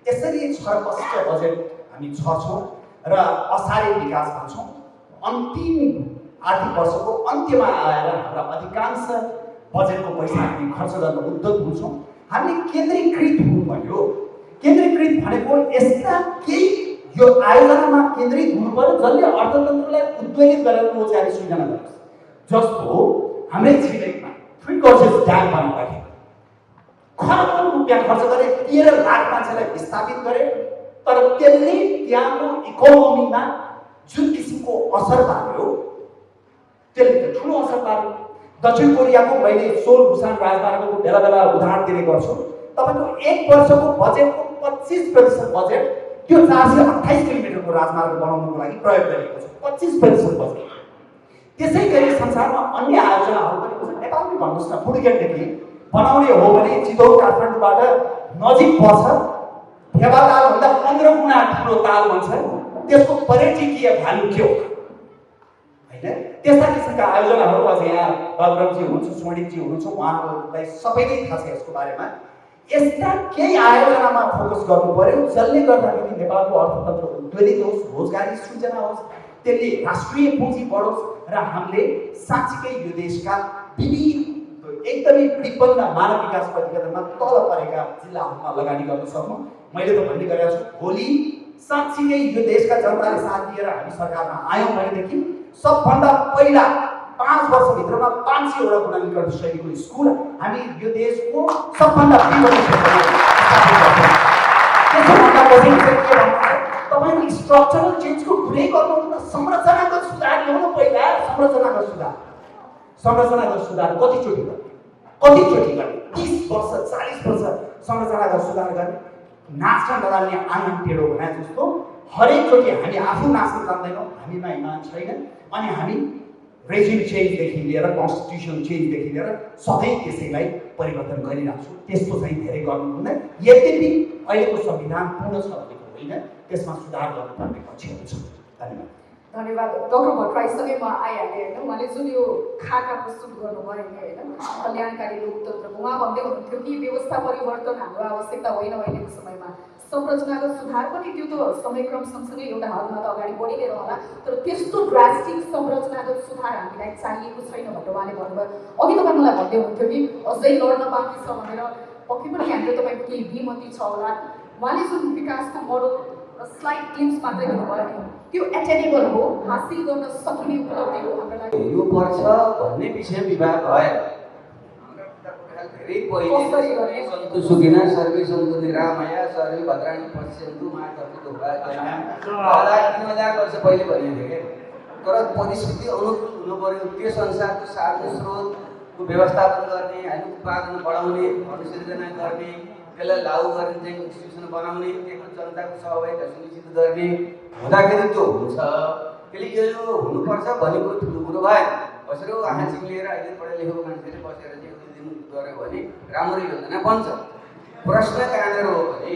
यसरी छरपष्ट बजेट हामी छर्छौँ र असारे विकास भन्छौँ। अन्तिम आर्थिक वर्षको अन्त्यमा आएर हाम्रा अधिकांश बजेटको पैसा हामी खर्च गर्न उद्योग हुन्छौँ। हामीले केन्द्रीकृत हुनु पर्यो। केन्द्रीकृत भनेको यस्ता केही यो आयोजनामा केन्द्रित हुनु पर्यो जसले अर्थतन्त्रलाई उद्वेलित गरेर रोजगारी सृजना गर्छ। जस्तो हाम्रै छिमेकमा 3 gorges ड्याम बनाउँदाखेरि खरबौँ रुपियाँ खर्च गरे, 13 लाख मान्छेलाई विस्थापित गरे, तर त्यसले त्यहाँको इकोनोमीमा जुन किसिमको असर पार्यो त्यसले त ठुलो असर बारे। दक्षिण कोरियाको मैले सोल बुसान राजमार्गको बेला बेला उदाहरण दिने गर्छु। तपाईँको 1 वर्षको बजेटको 25% बजेट त्यो 428 किलोमिटरको राजमार्ग बनाउनको लागि प्रयोग गरिएको छ। 25% बजेट। त्यसै गरी संसारमा अन्य आयोजनाहरू पनि छन्। नेपालमै भन्नुहोस् न, बुढीगण्डकी बनाउने हो भने चितौन काठमाडौँबाट नजिक पर्छ, फेवातालभन्दा 15 गुणा ठुलो ताल भन्छ। त्यसको पर्यटकीय भ्यालु के हो होइन? त्यस्ता किसिमका आयोजनाहरू अझ यहाँ बलरामजी हुनुहुन्छ, स्वर्णिमजी हुनुहुन्छ, उहाँहरूलाई सबैले थाहा छ यसको बारेमा। यस्ता केही आयोजनामा फोकस गर्नु पर्यो जसले गर्दाखेरि नेपालको अर्थतन्त्र उद्वेलित होस्, रोजगारी सृजना होस्, त्यसले राष्ट्रिय पुँजी बढोस् र हामीले साँच्चीकै यो देशका विविध एकदमै विपन्न मानव विकास प्रतिबद्धमा तल परेका जिल्लाहरूमा लगानी गर्न सक्नु। मैले त भन्ने गरेको छु, भोलि साँच्चीकै यो देशका जनताले साथ दिएर हामी सरकारमा आयौँ भनेदेखि सबभन्दा पहिला 5 वर्षभित्रमा 500 वटा गुणाङ्कन शैलीको स्कुल हामी यो देशको सबभन्दा विपन्न क्षेत्रमा स्थापित गर्छौँ। त्यसभन्दा पछि के भन्नुहुन्छ, तपाईँले स्ट्रक्चरल चेन्जको कुरै गर्नुहुन्न, संरचनागत सुधार ल्याउनु पहिला। संरचनागत सुधार कतिचोटि गर्ने? 30 वर्ष 40 वर्ष संरचनागत सुधार गर्ने? नाच्न नजान्ने आँगन टेढो बनाए जस्तो हरेकचोटि हामी आफू नाच्न जान्दैनौँ, हामीमा इमान छैन, अनि हामी रेजिम चेन्जदेखि लिएर कन्स्टिट्युसन चेन्जदेखि लिएर सधैँ त्यसैलाई परिवर्तन गरिरहेको छु। त्यस्तो चाहिँ धेरै गर्नुहुन्न। यद्यपि अहिलेको संविधान पूर्ण छ भनेको होइन, त्यसमा सुधार गर्नुपर्ने पक्षहरू छ। धन्यवाद। धन्यवाद। डक्टर भट्टराईसँगै म आइहालेँ होइन। उहाँले जुन यो खाका प्रस्तुत गर्नुभयो नि होइन, कल्याणकारी लोकतन्त्रको, उहाँ भन्दै हुनुहुन्थ्यो कि व्यवस्था परिवर्तन हाम्रो आवश्यकता होइन अहिलेको समयमा, संरचनागत सुधार पनि त्यो त समयक्रम सँगसँगै एउटा हदमा त अगाडि बढी नै रहला, तर त्यस्तो ड्रास्टिक संरचनागत सुधार हामीलाई चाहिएको छैन भनेर उहाँले भन्नुभयो। अघि तपाईँ मलाई भन्दै हुनुहुन्थ्यो कि अझै लड्न बाँकी छ भनेर, पक्कै पनि हाम्रो तपाईँको केही विमति छ होला। उहाँले जुन विकासको मोडल स्लाइड ग्लिम्स मात्रै दिनुभयो नि, त्यो एटेनेबल हो, हासिल गर्न सकिने उपलब्धि हो हाम्रो लागि। हुनुपर्छ भन्ने विषय विवाद भयो। धेरै पहिले सन्तु सुखिना सर्वे सन्तु निरामया सर्वे भद्राणि पश्यन्तु मा कपितो भया 3000 वर्ष पहिले भनिएको थियो के। तर परिस्थिति अनुकूल हुनु पर्यो। त्यस अनुसारको साधन स्रोतको व्यवस्थापन गर्ने, होइन, उत्पादन बढाउने, अनुसृजना गर्ने, त्यसलाई लागू गर्ने चाहिँ इन्स्टिट्युसन बनाउने, त्यसको जनताको सहभागिता सुनिश्चित गर्ने हुँदाखेरि त्यो हुन्छ। त्यसले यो हुनुपर्छ भनेको ठुलो कुरो भएन। कसरी हाँसिङ लिएर अहिले पढे लेखेको मान्छेले बसेर चाहिँ गऱ्यो भने राम्रै योजना बन्छ। प्रश्न कहाँनिर हो भने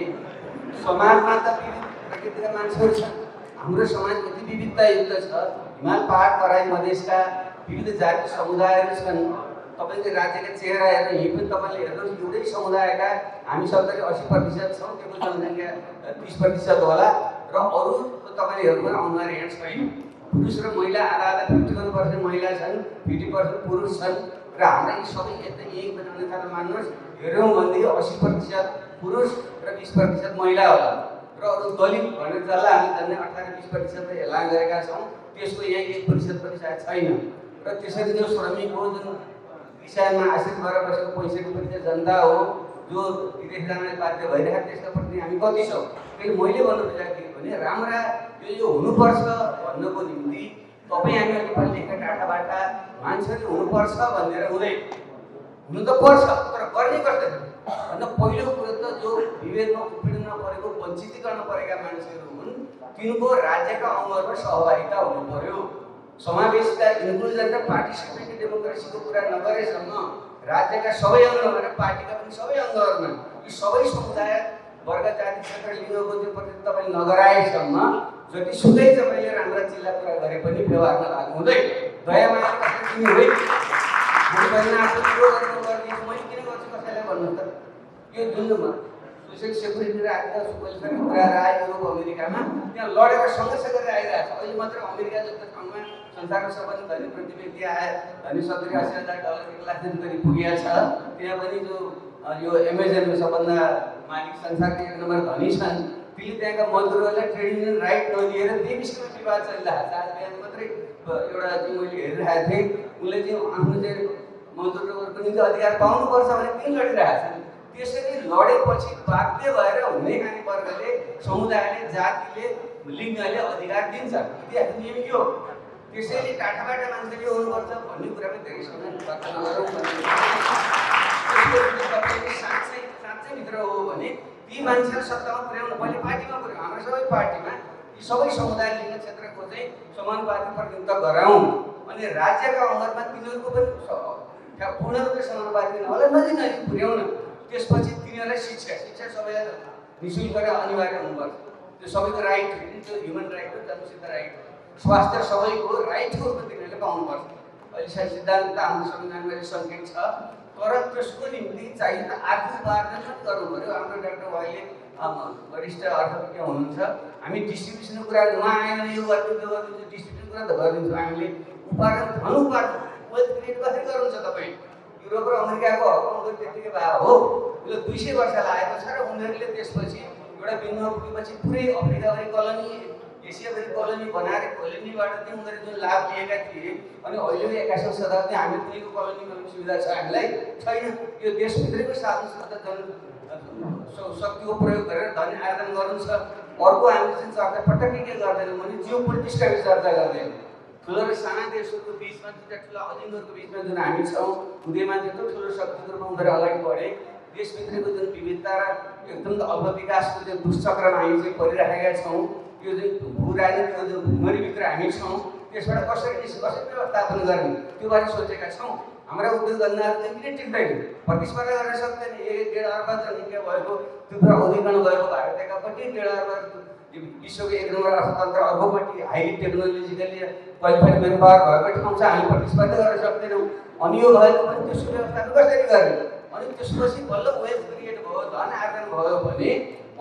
समाजमा त विविध प्रकृतिका मान्छेहरू छन्। हाम्रो समाज यति विविधतायुक्त छ। हिमाल पहाड तराई मधेसका विविध जाति समुदायहरू छन्। तपाईँको राज्यका चेहरा हेर्नु, यहीँ पनि तपाईँले हेर्नुहोस्, एउटै समुदायका हामी सबैले 80% छौँ, त्यसको जनसङ्ख्या 30% होला, र अरू तपाईँले हेर्नु अनुहार यहाँ छैन। पुरुष र महिला आधा आधा 51% महिला छन्, 50% पुरुष छन्, र हाम्रा यी सबै एकदम एक बनाउने कारण मान्नुहोस्, हेऱ्यौँ भनेदेखि 80% पुरुष र 20% महिला होला। र अरू दलित भनेर जसलाई हामी झन्डै 18-20% हेला गरेका छौँ, त्यसको यहाँ 1% पनि सायद छैन। र त्यसरी जो श्रमिक हो, जुन विषयमा आश्रित भएर बसेको 65% जनता हो, जो विदेश जानलाई बाध्य भइरहेको, त्यसका प्रति हामी कति छौँ? त्यसले मैले भन्नु खोजेको के भने राम्रा यो हुनुपर्छ भन्नको निम्ति तपाईँ हामी अहिले पनि लेखेका डाटाबाट मान्छेले हुनुपर्छ भनेर हुँदैन। हुनु त पर्छ, तर गर्ने कसरी भन्दा पहिलो कुरो त जो विभेदमा उत्पीडनमा परेको, वञ्चितीकरण परेका मान्छेहरू हुन्, तिनको राज्यका अङ्गहरूमा सहभागिता हुनु पर्यो। समावेशिता, इन्क्लुजन र पार्टिसिपेटिभ डेमोक्रेसीको कुरा नगरेसम्म राज्यका सबै अङ्गहरूमा र पार्टीका पनि सबै अङ्गहरूमा यी सबै समुदाय, वर्ग, जाति, क्षेत्र, लिङ्गको त्यो प्रति तपाईँ नगराएसम्म जतिसुकै तपाईँले राम्रा चिल्ला कुरा गरे पनि व्यवहारमा लागु हुँदैन। दया माया कसरी दिनु होइन, हामी बहिनी आफू विरोध गर्ने, मैले किन गर्छु कसैलाई भन्नु त? यो जुन सोसियल सेक्युरिटी राखेर वेलफेयर कुराहरू आयो युरोप अमेरिकामा, त्यहाँ लडेर सङ्घर्ष गरेर आइरहेको छ। अहिले मात्र अमेरिका जस्तो ठाउँमा संसारको सबभन्दा धनी प्रति व्यक्ति आए, धनी $70,000 $1 लाख करिब पुगेको छ। त्यहाँ पनि जो यो एमाजोनको सबभन्दा मालिक संसारको 1 नम्बर धनी छन्, त्यसले त्यहाँका मजदुरहरूलाई ट्रेड युनियन राइट नदिएर त्यही विषयमा विवाद चलिरहेको छ। आज बिहान मात्रै एउटा चाहिँ मैले हेरिरहेको थिएँ, उसले चाहिँ आफ्नो चाहिँ मजदुरहरूको निम्ति अधिकार पाउनुपर्छ भने किन लडिरहेको छ? त्यसरी लडेपछि बाध्य भएर हुने खाने वर्गले, समुदायले, जातिले, लिङ्गले अधिकार दिन्छ। इतिहास नियम यो। त्यसैले टाढाबाट मान्छेले आउनुपर्छ भन्ने कुरामा धेरै समय वार्ता नगरौँ भन्ने तपाईँले साँच्चै भित्र हो भने ती मान्छेहरू सत्तामा पुर्याउनु पहिले पार्टीमा पुर्याउँ हाम्रो सबै पार्टीमा यी सबै समुदाय लिङ्ग क्षेत्रको चाहिँ समानुपातिक प्रतिनिधित्व गराउँ अनि राज्यका अङ्गमा तिनीहरूको पनि पूर्ण रूपले समानुपातिक नहोला नजिक पुर्याउन त्यसपछि तिनीहरूलाई शिक्षा सबैलाई निःशुल्क र अनिवार्य हुनुपर्छ त्यो सबैको राइट हो त्यो ह्युमन राइट हो जन्मसिद्ध राइट हो स्वास्थ्य सबैको राइटको रूपमा तिनीहरूले पाउनुपर्छ अहिले सिद्धान्त हाम्रो संविधानमा सङ्केत छ तर त्यसको निम्ति चाहिँ त आर्थिक उपार्जन पनि गर्नु पऱ्यो हाम्रो डाक्टर भाइले वरिष्ठ अर्थविज्ञ हुनुहुन्छ हामी डिस्ट्रिब्युसनको कुरा उहाँ आएन यो गर्नु त्यो गर्नु डिस्ट्रिब्युसन कुरा त गरिदिन्छौँ हामीले उपार्जन धन उपार्जन वेल्थ क्रिएट कसरी गर्नुहुन्छ तपाईँ युरोप र अमेरिकाको हकमा त्यतिकै भए हो यो 200 वर्ष लागेको छ र उनीहरूले त्यसपछि एउटा बिन्दुमा पुगेपछि पुरै अफ्रिकाभरि कलोनी एसियाभरि कलोनी बनाएर कोलोनीबाट चाहिँ उनीहरूले जुन लाभ लिएका थिए अनि अहिले 21औं शताब्दी हामी कुनैको कलोनी गर्ने सुविधा छ हामीलाई छैन यो देशभित्रैको साधन शक्तिको प्रयोग गरेर धन आर्जन गर्नु छ अर्को हामीले चाहिँ चर्चा पटक्कै के गर्दैनौँ भने जियो पोलिटिक्सका चर्चा गर्दैनौँ ठुलो र साना देशहरूको बिचमा दुईटा ठुला अजिङ्गरको बिचमा जुन हामी छौँ उदयमान त्यत्रो ठुलो शक्तिको रूपमा उनीहरू अगाडि बढे देशभित्रको जुन विविधता र एकदम अल्प विकासको जुन दुष्चक्रमा हामी चाहिँ परिराखेका छौँ यो जुन भू राजनीतिको जुन भुमरीभित्र हामी छौँ त्यसबाट कसरी व्यवस्थापन गर्ने त्यो बारे सोचेका छौँ हाम्रा उद्योग धन्दाहरू चाहिँ किन टिक्दैन प्रतिस्पर्धा गर्न सक्दैन 1.5 अर्ब जनसङ्ख्या भएको त्यो औद्योगिकरण भएको भारतकापट्टि 1.5 अर्ब विश्वको 1 नम्बर अर्थतन्त्र अर्बपट्टि highly technologically qualified manpower भएको ठाउँ चाहिँ हामी प्रतिस्पर्धा गर्न सक्दैनौँ अनि यो भएको पनि त्यो सुव्यवस्थापन कसरी गर्ने अनि त्यसपछि बल्ल वेल्थ क्रिएट भयो धन आर्जन भयो भने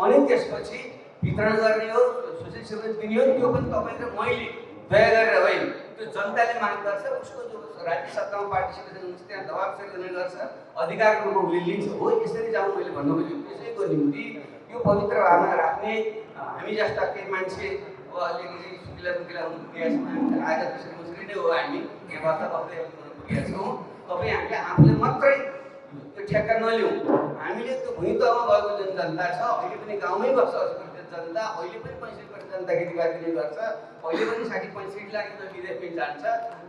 अनि त्यसपछि वितरण गर्ने हो सोसियल सर्भिस दिने हो त्यो पनि तपाईँ र मैले दया गरेर होइन त्यो जनताले माग गर्छ उसको जो राज्य सत्तामा पार्टिसिपेसन हुन्छ त्यहाँ दबाब सृजना गर्छ अधिकारको रूपमा उसले लिन्छ हो यसरी जाउँ मैले भन्नु खोजेँ त्यसैको निम्ति यो पवित्र भावना राख्ने हामी जस्ता केही मान्छे अब अलिकति सुकिला पुगेका छौँ हामी आज त्यसरी नै हो हामी यहाँ वार्ता गर्दै पुगेका छौँ तपाईँ हामीले आफूले मात्रै त्यो ठेक्का नलिउँ हामीले त्यो भुइँतमा भएको जुन जनता छ अहिले पनि गाउँमै बस्छ 80% जनता अहिले पनि 65% जनता खेतीपाती नै गर्छ अहिले पनि 60-65 लाख विदेशमै जान्छ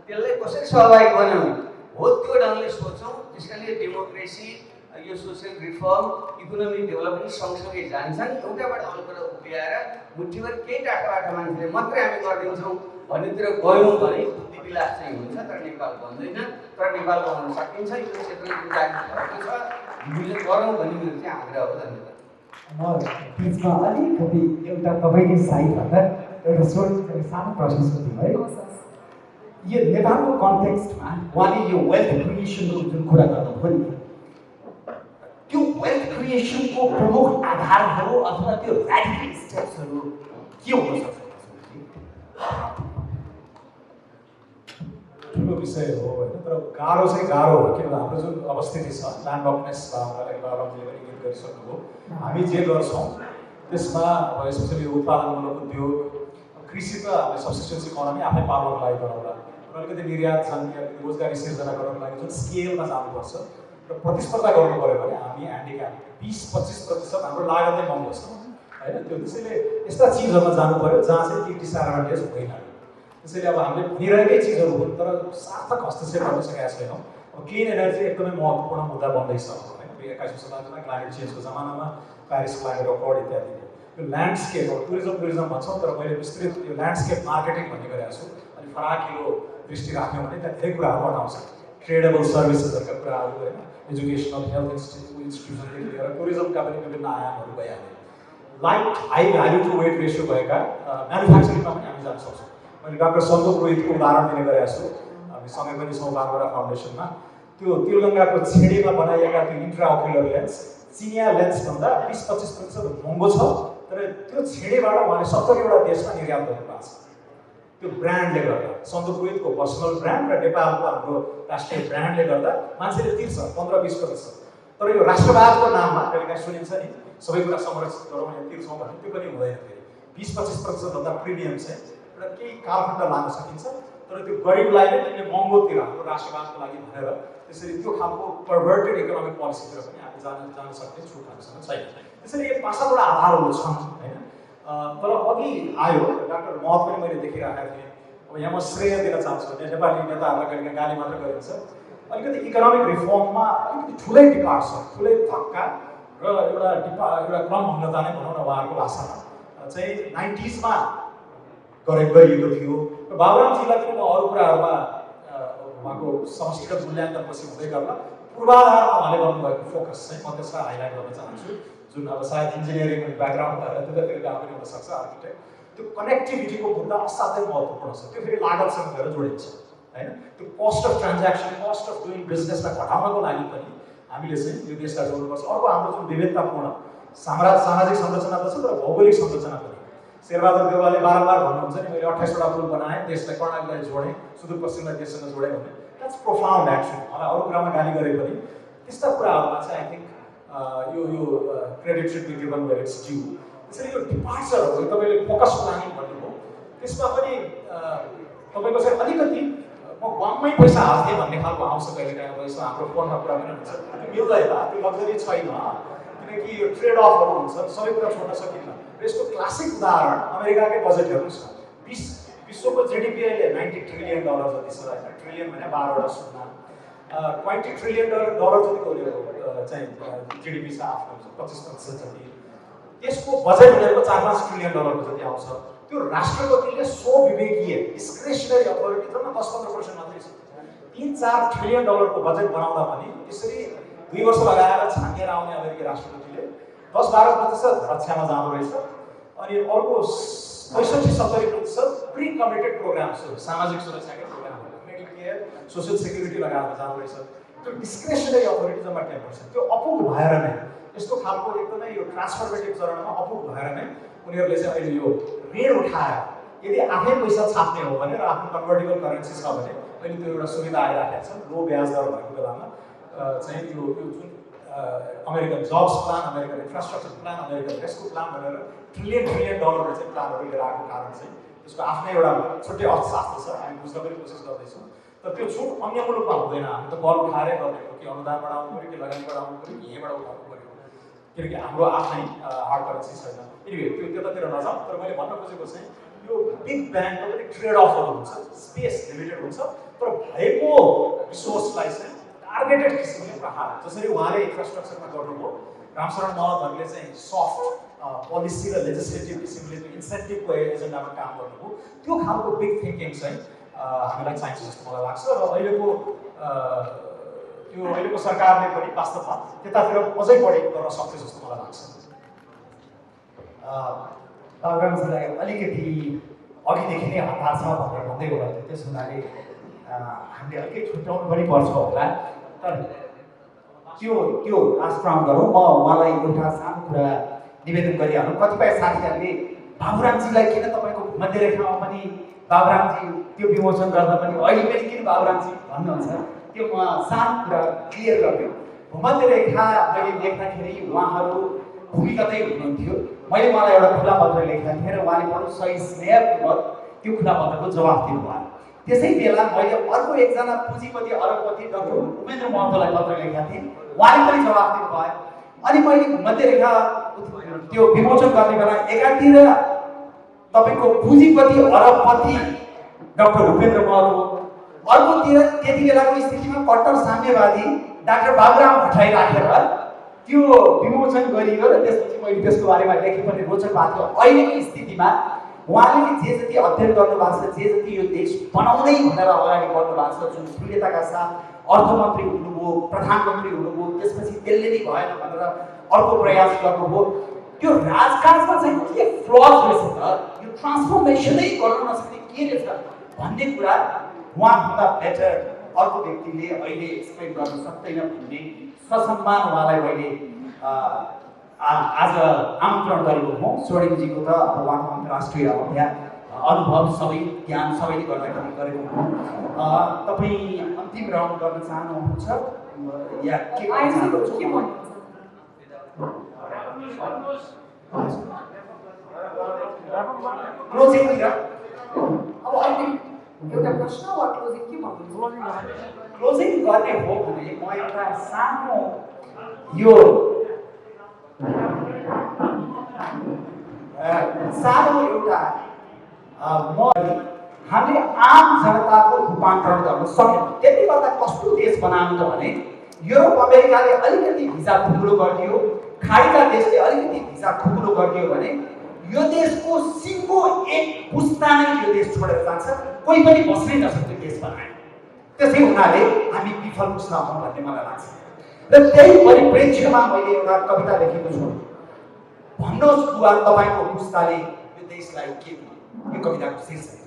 त्यसलाई कसरी सहभागी बनाउने हो त्यो ढङ्गले सोचौँ त्यसका लागि डेमोक्रेसी यो सोसियल रिफर्म इकोनोमिक डेभलपमेन्ट सँगसँगै जान्छन् एउटाबाट अर्कोबाट उभिएर मुठीभर केही टाढाबाट मान्छेले मात्रै हामी गरिदिन्छौँ भन्नेतिर गयौँ भने बुद्धि विलास चाहिँ हुन्छ तर नेपाल बन्दैन तर नेपाल बनाउन सकिन्छ यो क्षेत्रमा जुन जागृति भएको छ हामीले गरौँ भन्ने मेरो चाहिँ आग्रह हो धन्यवाद म बिचमा अलिकति एउटा तपाईँकै साइडबाट एउटा सानो प्रश्न सोध्नु है यो नेपालको कन्टेक्स्टमा उहाँले यो वेल्थ क्रिएसनको जुन कुरा गर्नुभयो नि त्यो वेल्थ क्रिएसनको प्रमुख आधारहरू अथवा त्यो र्याडिकल स्टेप्सहरू के हुन सक्छ ठुलो विषय हो होइन तर गाह्रो चाहिँ गाह्रो हो किनभने हाम्रो जुन अवस्थिति छ ल्यान्ड लकनेस भावनालाई बाबाले पनि गीत गरिसक्नुभयो हामी जे गर्छौँ त्यसमा अब स्पेसली उत्पादनमूलक उद्योग कृषि त हामीले सब्सिस्टेन्स इकोनोमी आफै पाल्नको लागि गरौँला अलिकति निर्यात जाने रोजगारी सिर्जना गर्नको लागि जुन स्केलमा जानुपर्छ र प्रतिस्पर्धा गर्नु पऱ्यो भने हामी ह्यान्डिक्याप 20-25% हाम्रो लागतै महँगो छ होइन त्यो त्यसैले यस्ता चिजहरूमा जानु पऱ्यो जहाँ चाहिँ ती डिसएडभान्टेज होइन त्यसैले अब हामीले भनिरहेकै चिजहरू हुन् तर सार्थक हस्तक्षेप गर्न सकेका छैनौँ अब क्लिन एनर्जी एकदमै महत्त्वपूर्ण मुद्दा बन्दैछ होइन 21औं शताब्दीमा क्लाइमेट चेन्जको जमानामा प्यारिस क्लाइमेट अकर्ड इत्यादि यो ल्यान्डस्केप अब टुरिज्म भन्छौँ तर मैले विस्तृत यो ल्यान्डस्केप मार्केटिङ भन्ने गरेको छु अनि फराकिलो दृष्टि राख्यौँ भने त्यहाँ धेरै कुराहरू अटाउँछ ट्रेडेबल सर्भिसेसहरूका कुराहरू होइन एजुकेसनल हेल्थ इन्स्टिट्युसनदेखि लिएर टुरिज्मका पनि विभिन्न आयामहरू भइहाल्यो light high value to weight ratio भएका म्यानुफ्याक्चरिङमा पनि हामी जान सक्छौँ मैले डाक्टर सन्तोष रोहितको उदाहरण दिने गरेको छु हामी सँगै पनि छौँ बागडोग्रा फाउन्डेसनमा त्यो तिलगङ्गाको छेडीमा बनाइएका त्यो इन्ट्राओक्युलर लेन्स चिनिया लेन्सभन्दा 20-25% महँगो छ तर त्यो छेडीबाट उहाँले 70वटा देशमा निर्यात गर्नुभएको छ त्यो ब्रान्डले गर्दा सन्तोष रोहितको पर्सनल ब्रान्ड र नेपालको हाम्रो राष्ट्रिय ब्रान्डले गर्दा मान्छेले तिर्छ 15-20%। तर यो राष्ट्रवादको नाममा कहिलेकाहीँ सुनिन्छ नि सबै कुरा संरक्षित गरौँ या तिर्छौँ भने त्यो पनि हुँदैन फेरि 20-25% भन्दा प्रिमियम चाहिँ एउटा केही कालखण्ड लान सकिन्छ तर त्यो गरिबलाई नै तिमीले महँगो तिर हाम्रो राष्ट्रवादको लागि भनेर त्यसरी त्यो खालको पर्भर्टेड इकोनोमिक पोलिसीतिर पनि हामी जान सक्ने छुट हामीसँग छैन। त्यसैले यो 5-7वटा आधारहरू छन् होइन तर अघि आयो डाक्टर महत पनि मैले देखिरहेको थिएँ अब यहाँ म श्रेय दिन चाहन्छु भने नेपाली नेताहरूलाई कहिले गाली मात्र गरिन्छ, अलिकति इकोनोमिक रिफर्ममा अलिकति ठुलै डिपार्ट छ, ठुलै धक्का र एउटा क्रमभङ्गता नै भनौँ न उहाँहरूको भाषामा चाहिँ 90s मा गरिएको थियो। र बाबुरामजीलाई पनि म अरू कुराहरूमा उहाँको समष्टिगत मूल्याङ्कनपछि हुँदै गर्दा पूर्वाधारमा उहाँले गर्नुभएको फोकस चाहिँ म त्यसलाई हाइलाइट गर्न चाहन्छु, जुन अब सायद इन्जिनियरिङ ब्याकग्राउन्ड भएर त्यतातिर काम पनि हुनसक्छ, आर्किटेक्ट। त्यो कनेक्टिभिटीको मुद्दा असाध्यै महत्त्वपूर्ण छ, त्यो फेरि लागतसँग गएर जोडिन्छ होइन। त्यो cost of transaction, cost of doing बिजनेसलाई घटाउनको लागि पनि हामीले चाहिँ यो देशलाई जोड्नुपर्छ। अर्को हाम्रो जुन विविधतापूर्ण सामाजिक संरचना त छ, तर भौगोलिक संरचना पनि। शेरबहादुर देउवाले बारम्बार भन्नुहुन्छ नि, मैले 28वटा पुल बनाएँ, देशलाई कर्णालीलाई जोडेँ, सुदूरपश्चिमलाई देशसँग जोडेँ भने। That's profound action. मलाई अरू कुरामा गाली गरे पनि त्यस्ता कुराहरूमा चाहिँ आई थिङ्क यो credit should be given where it's due. त्यसरी यो डिपार्चरहरू तपाईँले फोकस प्लानिङ भन्नुभयो, त्यसमा पनि तपाईँको चाहिँ अलिकति म वाममै पैसा हाल्थेँ भन्ने खालको आउँछ कहिलेकाहीँ। अब यसो हाम्रो फोनमा कुरा पनि हुन्छ, त्यो मिल्दैन, त्यो लग्जरी छैन, किनकि यो ट्रेड अफहरू हुन्छ, सबै कुरा छोड्न सकिन्न। र यसको क्लासिक उदाहरण अमेरिकाकै बजेट हेर्नुहोस् न, विश्वको जिडिपी अहिले $90 ट्रिलियन जति छ होइन, ट्रिलियन भने 12वटा शून्य, $20 ट्रिलियन जतिको चाहिँ जिडिपी छ आफ्नो 25% जति। त्यसको बजेट भनेको $4-5 ट्रिलियन जति आउँछ। त्यो राष्ट्रपतिले स्वविवेकीय डिस्क्रेसनरी अथोरिटी जम्मा 10-15% मात्रै छ। $3-4 ट्रिलियन को बजेट बनाउँदा पनि त्यसरी 2 वर्ष लगाएर छानिएर आउने अमेरिकी राष्ट्रपतिले 10-12% रक्षामा जाँदो रहेछ। अनि अर्को 65-70% प्री कमिटेड प्रोग्राम्सहरू, सामाजिक सुरक्षाकै प्रोग्रामहरू, मेडिकेयर, सोसियल सेक्युरिटी लगाएर जाँदो रहेछ। त्यो डिस्क्रेसनरी अथोरिटी जम्मा 10%। त्यो अपुग भएर नै यस्तो खालको एकदमै यो ट्रान्सफर्मेटिभ चरणमा अपुग भएर नै उनीहरूले चाहिँ अहिले यो ऋण उठाएर यदि आफै पैसा छाप्ने हो भने र आफ्नो कन्भर्टेबल करेन्सी छ भने अहिले त्यो एउटा सुविधा आइराखेको छ। लो ब्याज दर भएको बेलामा चाहिँ यो जुन American jobs plan, American infrastructure plan, American rescue plan भनेर ट्रिलियन डलरको चाहिँ प्लानहरू लिएर आएको कारण चाहिँ त्यसको आफ्नै एउटा छुट्टै अर्थशास्त्र छ, हामी बुझ्न पनि कोसिस गर्दैछौँ। तर त्यो छुट अन्य मुलुकमा हुँदैन, हामी त कर उठाएरै गर्ने हो, कि अनुदान बढाउनु पऱ्यो, कि लगानी बढाउनु पऱ्यो, कि यहीँबाट उठाउनु पऱ्यो, किनकि हाम्रो आफ्नै हार्ड करेन्सी छैन। एनिवे त्यो त्यतातिर नजाउँ, तर मैले भन्न खोजेको चाहिँ यो बिग ब्याङको पनि ट्रेड अफहरू हुन्छ, स्पेस लिमिटेड हुन्छ, तर भएको रिसोर्सलाई चाहिँ टार्गेटेड किसिमले प्रहार, जसरी उहाँले इन्फ्रास्ट्रक्चरमा गर्नुभयो, रामशरण मावतहरूले चाहिँ सफ्ट पोलिसी र लेजिस्लेटिभ किसिमले त्यो इन्सेन्टिभको एजेन्डामा काम गर्नुभयो, त्यो खालको बिग थिङ्किङ चाहिँ हामीलाई चाहिन्छ जस्तो मलाई लाग्छ। र अहिलेको सरकारले पनि वास्तवमा त्यतातिर अझै बढी गर्न सक्छ जस्तो मलाई लाग्छ। बाबुरामजीलाई अलिकति अघिदेखि नै हतार छ भनेर भन्दै हुनुहुन्थ्यो, त्यस हुनाले हामीले अलिकति छुट्याउनु पनि पर्छ होला। तर त्यो आश्रम गरौँ। म उहाँलाई एउटा सानो कुरा निवेदन गरिहालौँ। कतिपय साथीहरूले बाबुरामजीलाई किन तपाईँको भूमध्य रेखामा पनि बाबुरामजी त्यो विमोचन गर्दा पनि अहिले पनि किन बाबुरामजी भन्नुहुन्छ, त्यो म सानो कुरा क्लियर गरिदिउँ। भूमध्य रेखा मैले लेख्दाखेरि उहाँहरू भूमिगतै हुनुहुन्थ्यो। मलाई एउटा खुला पत्र लेखेका थिएँ र उहाँले बडो सही स्नेहपूर्वक त्यो खुला पत्रको जवाफ दिनुभयो। त्यसै बेला मैले अर्को एकजना पुँजीपति अरबपति डाक्टर उपेन्द्र महतोलाई पत्र लेखेका थिएँ, उहाँले पनि जवाफ दिनुभयो। अनि मैले भूमध्य रेखा त्यो विमोचन गर्ने बेला एकातिर तपाईँको पुँजीपति अरबपति डाक्टर उपेन्द्र महतो, अर्कोतिर त्यति बेलाको स्थितिमा कट्टर साम्यवादी डाक्टर बाबुराम भट्टराई राखेर त्यो विमोचन गरियो र त्यसपछि मैले त्यसको बारेमा लेखेँ पनि रोचक भएको थियो। अहिलेको स्थितिमा उहाँले जे जति अध्ययन गर्नुभएको छ, जे जति यो देश बनाउँदै भनेर अगाडि बढ्नु भएको छ, जुन दृढताका साथ अर्थमन्त्री हुनुभयो, प्रधानमन्त्री हुनुभयो, त्यसपछि त्यसले नै भएन भनेर अर्को प्रयास गर्नुभयो, त्यो राजकाजमा चाहिँ के फ्लज रहेछ त, यो ट्रान्सफर्मेसनै गर्न नसक्ने के रहेछ भन्ने कुरा उहाँभन्दा बेटर अर्को व्यक्तिले अहिले एक्सप्लेन गर्न सक्दैन भन्ने ससम्मान उहाँलाई मैले आज आमन्त्रण गरेको हुँ। स्वर्णिमजीको त अब उहाँको अन्तर्राष्ट्रिय अनुभव सबै ज्ञान सबैले गर्दाखेरि गरेको हुँ। तपाईँ अन्तिम राउन्ड गर्न चाहनुहुन्छ या के क्लोजिङतिर अब अन्तिम एउटा प्रश्न वा क्लोजिङ के भन्नुहुन्छ? क्लोजिङ गर्ने हो भने म एउटा सानो यो एउटा म हामीले आम जनताको रूपान्तरण गर्न सक्यौँ। त्यति गर्दा कस्तो देश बनाउनु त भने युरोप अमेरिकाले अलिकति भिजा खुकुलो गरिदियो, खाडीका देशले अलिकति भिजा खुकुलो गरिदियो भने यो देशको सिङ्गो एक पुस्ता नै यो देश छोडेर जान्छ, कोही पनि बस्नै नसक्ने देश बनायो। त्यसै हुनाले हामी विफल पुस्ता हौँ भन्ने मलाई लाग्छ। र त्यही परिप्रेक्ष्यमा मैले एउटा कविता लेखेको छु, भन्नुहोस् बुवा तपाईँको पुस्ताले यो देशलाई के दियो। यो कविताको शीर्षक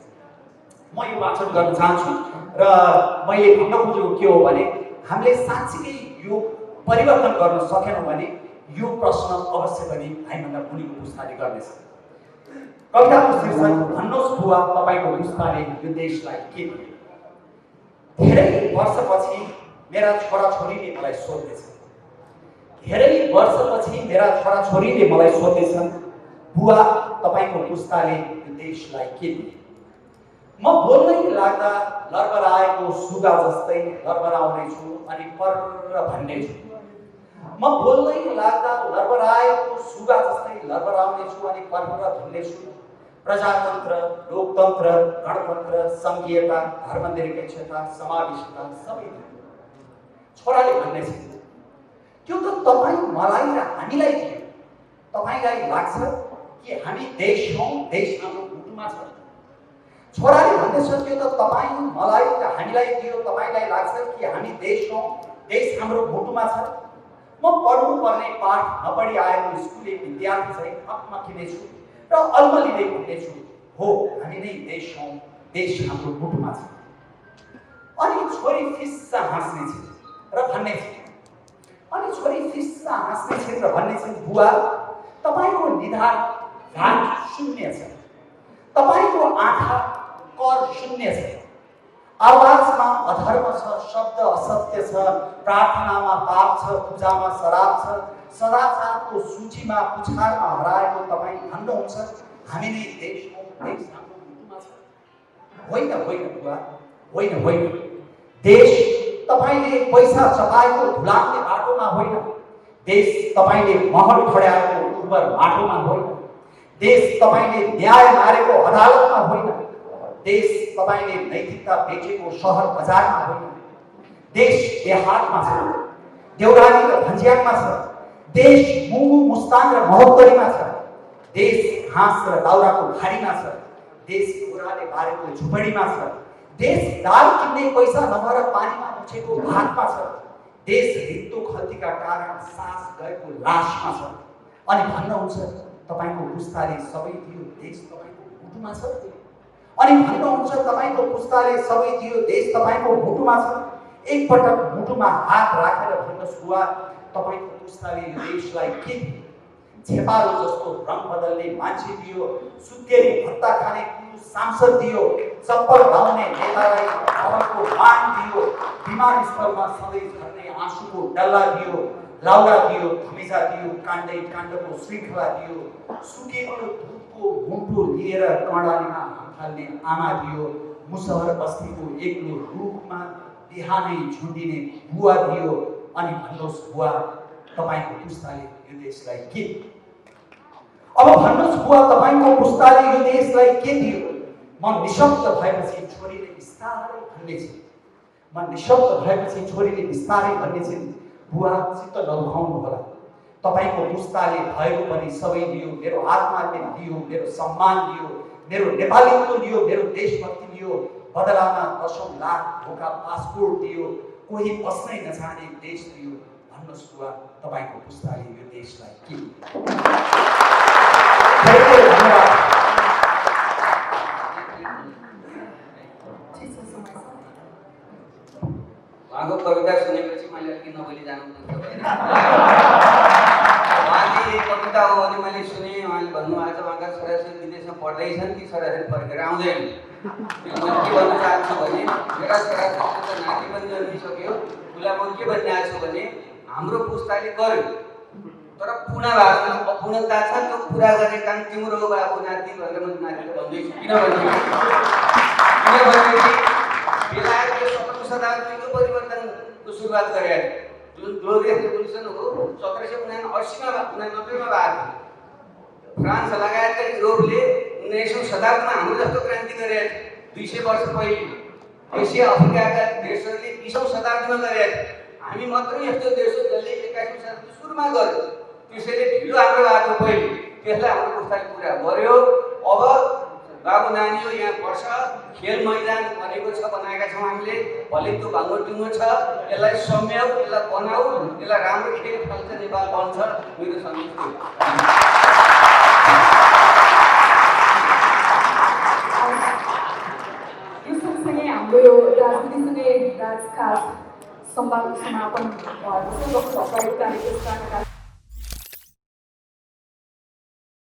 म यो वाचन गर्न चाहन्छु र मैले भन्न खोजेको के हो भने हामीले साँच्चीकै यो परिवर्तन गर्न सकेनौँ भने यो प्रश्न अवश्य पनि हामीभन्दा मुनिको पुस्ताले गर्नेछ। कविताको शीर्षक भन्नुहोस् बुवा तपाईँको पुस्ताले यो देशलाई के दियो। धेरै वर्षपछि मेरा छोराछोरीले मलाई सोध्दैछ, धेरै वर्षपछि मेरा छोराछोरीले मलाई सोध्दैछन् बुवा तपाईँको पुस्ताले यो देशलाई के दियो। म बोल्नै लाग्दा लरबराएको सुगा जस्तै लरबराउने छु अनि पर्र भन्ने छु। म बोल्नै लाग्दा लरबराएको सुगा जस्तै लरबराउने छु अनि पर्र भन्ने छु। प्रजातन्त्र, लोकतन्त्र, गणतन्त्र, सङ्घीयता, धर्मनिरपेक्षता, समावेशिता सबै छोराले भन्ने छ त्यो त तपाईँ मलाई र हामीलाई दियो। तपाईँलाई लाग्छ कि हामी देश हौँ, देश हाम्रो मुटुमा छ। छोराले भन्दैछ त्यो त तपाईँ मलाई र हामीलाई दियो, तपाईँलाई लाग्छ कि हामी देश हौँ, देश हाम्रो मुटुमा छ। म पढ्नुपर्ने पाठ नपढी आएको स्कुले विद्यार्थी चाहिँ हकमकिने छु र अल्मलिँदै भन्नेछु हो हामी नै देश हौँ, देश हाम्रो मुटुमा छ। अनि छोरी फिस्सा हाँस्ने छिन् र भन्ने छिन्, अनि छोरी फिस्सा हाँस्ने छिन् र भन्ने छिन् बुवा तपाईँको निधार घाट शून्य छ, तपाईँको आँखा कर शून्य छ, आवाजमा अधर्म छ, शब्द असत्य छ, प्रार्थनामा पाप छ, पूजामा शराब छ, सदाचारको सूचीमा पुछारमा हराएको तपाईँ भन्नुहुन्छ हामी नै देश हौँ, देश हाम्रो मुटुमा छ। होइन होइन बुवा, होइन होइन, देश तपाईँले पैसा चपाएको धुलाउने बाटोमा होइन, देश तपाईँले महल खड्याएको उर्वर माटोमा होइन, देश तपाईँले न्याय मारेको अदालतमा होइन, देश तपाईँले नैतिकता बेचेको सहर बजारमा होइन, देश देहातमा छ, देउराली र भन्ज्याङमा छ, देश मुगु मुस्ताङ र महोत्तरीमा छ, देश घाँस र दाउराको खाडीमा छ, देश ओह्राले बारेको झुपडीमा छ, देश दाल किन्ने पैसा नभएर पानीमा मुछेको भातमा छ, देश रित्तो खल्तीका कारण सास गएको लासमा छ। अनि भन्नुहुन्छ तपाईँको पुस्ताले सबै दियो, देश तपाईँको मुटुमा छ। अनि भन्नुहुन्छ तपाईँको पुस्ताले सबै दियो, देश तपाईँको मुटुमा छ। एकपटक मुटुमा हात राखेर भन्नुहोस् बुवा तपाईँको पुस्ताले यो देशलाई के दियो। छेपारो जस्तो रङ बदल्ने मान्छे दियो, सुत्केरी भत्ता खाने पुरुष सांसद दियो, चप्पल लाउने नेतालाई भवनको मान दियो, विमानस्थलमा सधैँ झर्ने आँसुको डल्ला दियो, लाउरा दियो, धमिजा दियो, काण्डै काण्डको श्रृङ्खला दियो, सुकेको दुधको मुन्टो लिएर कर्णालीमा हाल्ने आमा दियो, मुसहर बस्तीको एक्लो रुखमा बिहानै झुन्डिने बुवा दियो। अनि भन्नुहोस् बुवा तपाईँको पुस्ताले यो देशलाई के दियो। अब भन्नुहोस् बुवा तपाईँको पुस्ताले यो देशलाई के दियो। म निशब्द भएपछि छोरीले बिस्तारै भन्ने छिन्, म निशब्द भएपछि छोरीले बिस्तारै भन्ने छिन् बुवा चित्त नदुखाउनु होला, तपाईँको पुस्ताले भएको पनि सबै दियो, मेरो आत्माले दियो, मेरो सम्मान दियो, मेरो नेपालीत्व दियो, मेरो देशभक्ति दियो, बदलामा 10 लाख भोका पासपोर्ट दियो, कोही बस्नै नचाहने देश दियो। भन्नुहोस् बुवा तपाईँको पुस्ताले यो देशलाई के दियो। उहाँको कविता सुनेपछि मैले अलिकति नबोली जानु उहाँले कविता हो भने मैले सुने। उहाँले भन्नुभएको छ उहाँका छोराछोरी विदेशमा पढ्दैछन् कि छोराछोरी फर्केर आउँदैन। मैले के भन्न चाहन्छु भने मेरा छोराछोरीको त नाति पनि जन्मिसक्यो। उसलाई म के भन्न आएको छु भने हाम्रो पुस्ताले गर्यो तर पूर्ण भाषामा अपूर्णता छ, त्यो पुरा गर्ने काम तिम्रो हो बाबु नाति भनेर म नातिले भन्दैछु। किनभने बेलायतले 17औं शताब्दीको परिवर्तनको सुरुवात गरे। जुन ग्लोरियस रेभोल्युसन हो 1789 मा 89 मा भएको थियो। फ्रान्स लगायतका युरोपले 19औं शताब्दीमा हाम्रो जस्तो क्रान्ति गरे। 200 वर्ष पहिले एसिया अफ्रिकाका देशहरूले 20औं शताब्दीमा गरेका थिए। हामी मात्रै यस्तो देश हो जसले 21औं शताब्दी सुरुमा गर्यो। त्यसैले ढिलो हाम्रो भएको पहिले त्यसलाई हाम्रो पुस्ताले पुरा गर्यो। अब बाबु नानीहरू यहाँ बस्छ, खेल मैदान बनेको छ, बनाएका छौँ हामीले। भलिको भाङ्गो टुङ्गो छ, यसलाई सम्याउ, यसलाई बनाऊ, यसलाई राम्रो खेल खेल्छ, नेपाल बन्छ। मेरो सन्देश हो। यो सँगसँगै हाम्रो यो राजनीतिसँगै राजकाज समापन भएको छ।